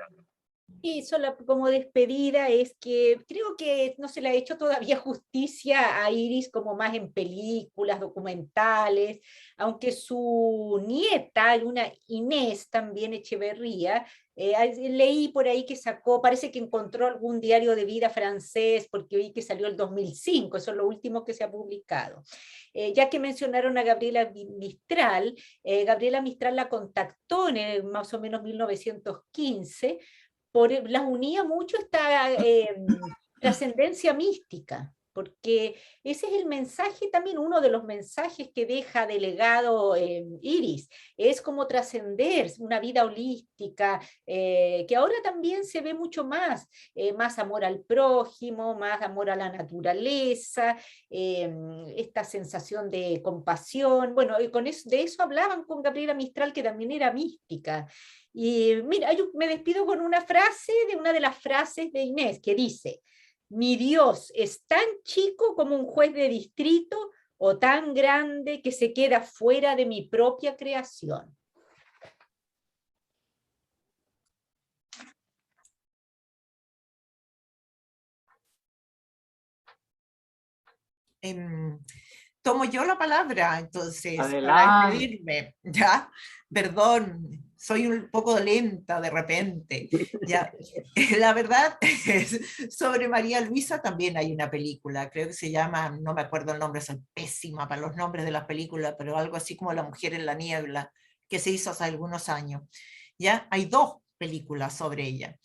Y solo como despedida es que creo que no se le ha hecho todavía justicia a Iris como más en películas, documentales, aunque su nieta, una Inés también Echeverría, leí por ahí que sacó, parece que encontró algún diario de vida francés, porque vi que salió el 2005, eso es lo último que se ha publicado. Ya que mencionaron a Gabriela Mistral la contactó en más o menos 1915, las unía mucho esta trascendencia mística, porque ese es el mensaje también, uno de los mensajes que deja de legado Iris, es como trascender una vida holística, que ahora también se ve mucho más amor al prójimo, más amor a la naturaleza, esta sensación de compasión, bueno, de eso hablaban con Gabriela Mistral, que también era mística. Y mira, yo me despido con una frase de una de las frases de Inés, que dice: mi Dios es tan chico como un juez de distrito o tan grande que se queda fuera de mi propia creación. Tomo yo la palabra, entonces, Adelante. para despedirme, ¿ya? Perdón, soy un poco lenta de repente, ¿ya? La verdad, sobre María Luisa también hay una película, creo que se llama, no me acuerdo el nombre, soy pésima para los nombres de las películas, pero algo así como La mujer en la niebla, que se hizo hace algunos años, ¿ya? Hay 2 películas sobre ella.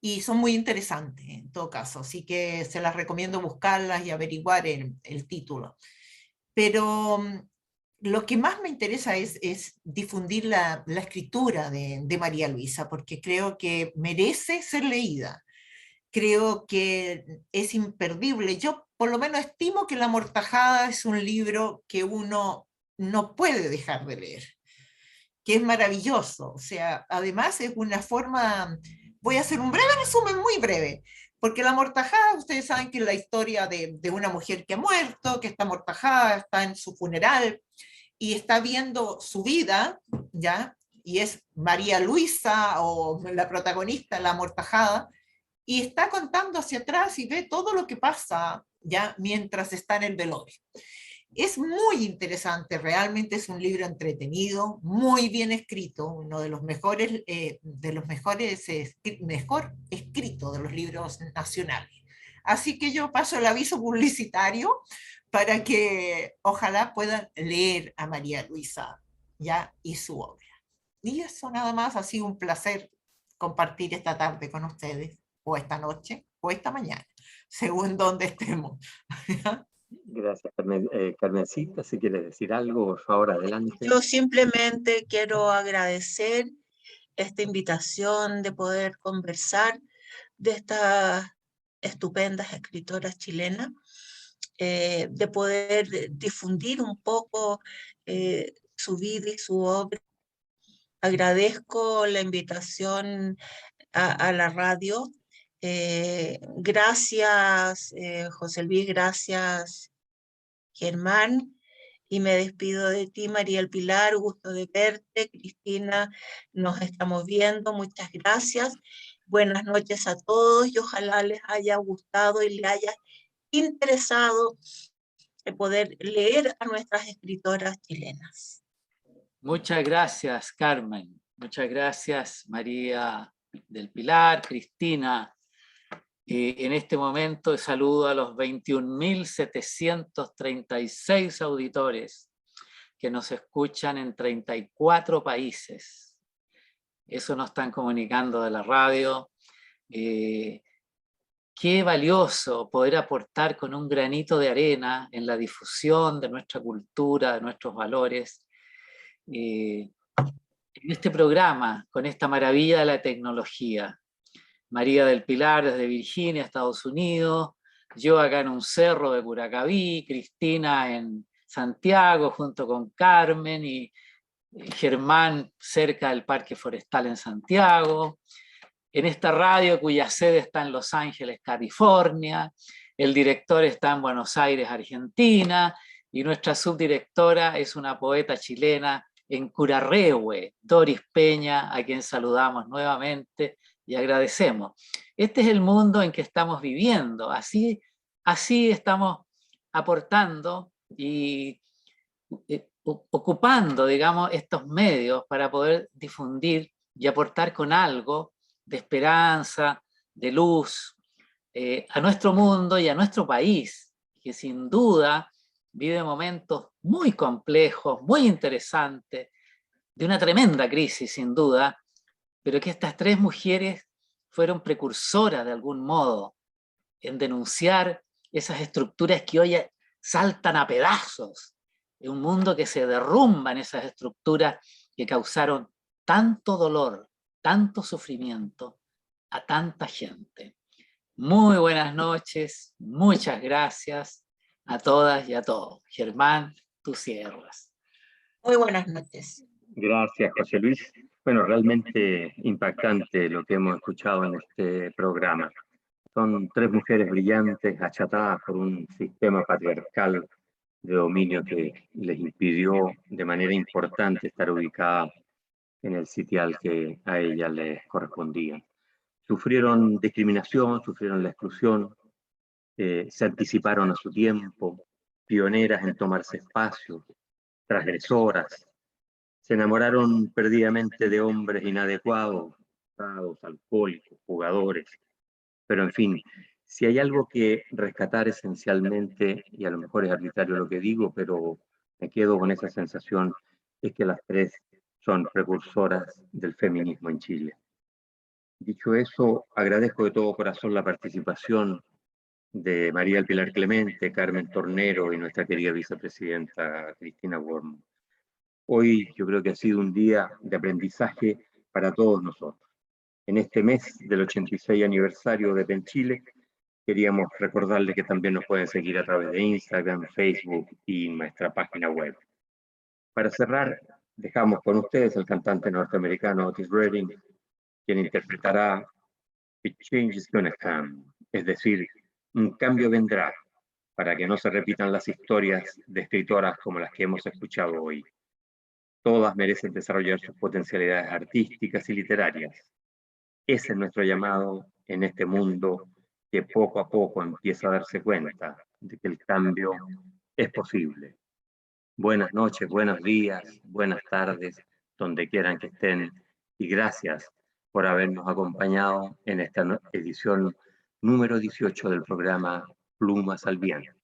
Y son muy interesantes en todo caso, así que se las recomiendo buscarlas y averiguar el título. Pero lo que más me interesa es difundir la escritura de María Luisa, porque creo que merece ser leída. Creo que es imperdible. Yo por lo menos estimo que La Amortajada es un libro que uno no puede dejar de leer, que es maravilloso. O sea, además es una forma... Voy a hacer un breve resumen, muy breve, porque La Amortajada, ustedes saben que es la historia de una mujer que ha muerto, que está amortajada, está en su funeral y está viendo su vida, ¿ya? Y es María Luisa, o la protagonista, La Amortajada, y está contando hacia atrás y ve todo lo que pasa, ¿ya? Mientras está en el velorio. Es muy interesante, realmente es un libro entretenido, muy bien escrito, uno de los mejor escrito de los libros nacionales. Así que yo paso el aviso publicitario para que ojalá puedan leer a María Luisa, ¿ya? Y su obra. Y eso nada más, ha sido un placer compartir esta tarde con ustedes, o esta noche, o esta mañana, según donde estemos. Gracias, Carmencita. Si quieres decir algo, por favor, adelante. Yo simplemente quiero agradecer esta invitación de poder conversar de estas estupendas escritoras chilenas de poder difundir un poco su vida y su obra. Agradezco la invitación a la radio. Gracias, José Luis, gracias, Germán. Y me despido de ti, María del Pilar, gusto de verte. Cristina, nos estamos viendo, muchas gracias. Buenas noches a todos y ojalá les haya gustado y les haya interesado poder leer a nuestras escritoras chilenas. Muchas gracias, Carmen. Muchas gracias, María del Pilar, Cristina. En este momento saludo a los 21.736 auditores que nos escuchan en 34 países. Eso nos están comunicando de la radio. Qué valioso poder aportar con un granito de arena en la difusión de nuestra cultura, de nuestros valores. En este programa, con esta maravilla de la tecnología. María del Pilar desde Virginia, Estados Unidos, yo acá en un cerro de Curacaví, Cristina en Santiago junto con Carmen y Germán cerca del Parque Forestal en Santiago, en esta radio cuya sede está en Los Ángeles, California, el director está en Buenos Aires, Argentina, y nuestra subdirectora es una poeta chilena en Curarrehue, Doris Peña, a quien saludamos nuevamente y agradecemos. Este es el mundo en que estamos viviendo, así estamos aportando y ocupando, digamos, estos medios para poder difundir y aportar con algo de esperanza, de luz, a nuestro mundo y a nuestro país, que sin duda vive momentos muy complejos, muy interesantes, de una tremenda crisis sin duda, pero que estas tres mujeres fueron precursoras de algún modo en denunciar esas estructuras que hoy saltan a pedazos, en un mundo que se derrumba en esas estructuras que causaron tanto dolor, tanto sufrimiento a tanta gente. Muy buenas noches, muchas gracias a todas y a todos. Germán, tú cierras. Muy buenas noches. Gracias, José Luis. Bueno, realmente impactante lo que hemos escuchado en este programa. Son tres mujeres brillantes, achatadas por un sistema patriarcal de dominio que les impidió de manera importante estar ubicadas en el sitial que a ellas les correspondía. Sufrieron discriminación, sufrieron la exclusión, se anticiparon a su tiempo, pioneras en tomarse espacios, transgresoras, se enamoraron perdidamente de hombres inadecuados, alcohólicos, jugadores, pero en fin, si hay algo que rescatar esencialmente, y a lo mejor es arbitrario lo que digo, pero me quedo con esa sensación, es que las tres son precursoras del feminismo en Chile. Dicho eso, agradezco de todo corazón la participación de María del Pilar Clemente, Carmen Tornero y nuestra querida vicepresidenta Cristina Worm. Hoy yo creo que ha sido un día de aprendizaje para todos nosotros. En este mes del 86 aniversario de PEN Chile, queríamos recordarles que también nos pueden seguir a través de Instagram, Facebook y nuestra página web. Para cerrar, dejamos con ustedes al cantante norteamericano Otis Redding, quien interpretará "The change is gonna come", es decir, un cambio vendrá, para que no se repitan las historias de escritoras como las que hemos escuchado hoy. Todas merecen desarrollar sus potencialidades artísticas y literarias. Ese es nuestro llamado en este mundo que poco a poco empieza a darse cuenta de que el cambio es posible. Buenas noches, buenos días, buenas tardes, donde quieran que estén, y gracias por habernos acompañado en esta edición número 18 del programa Plumas al Viento.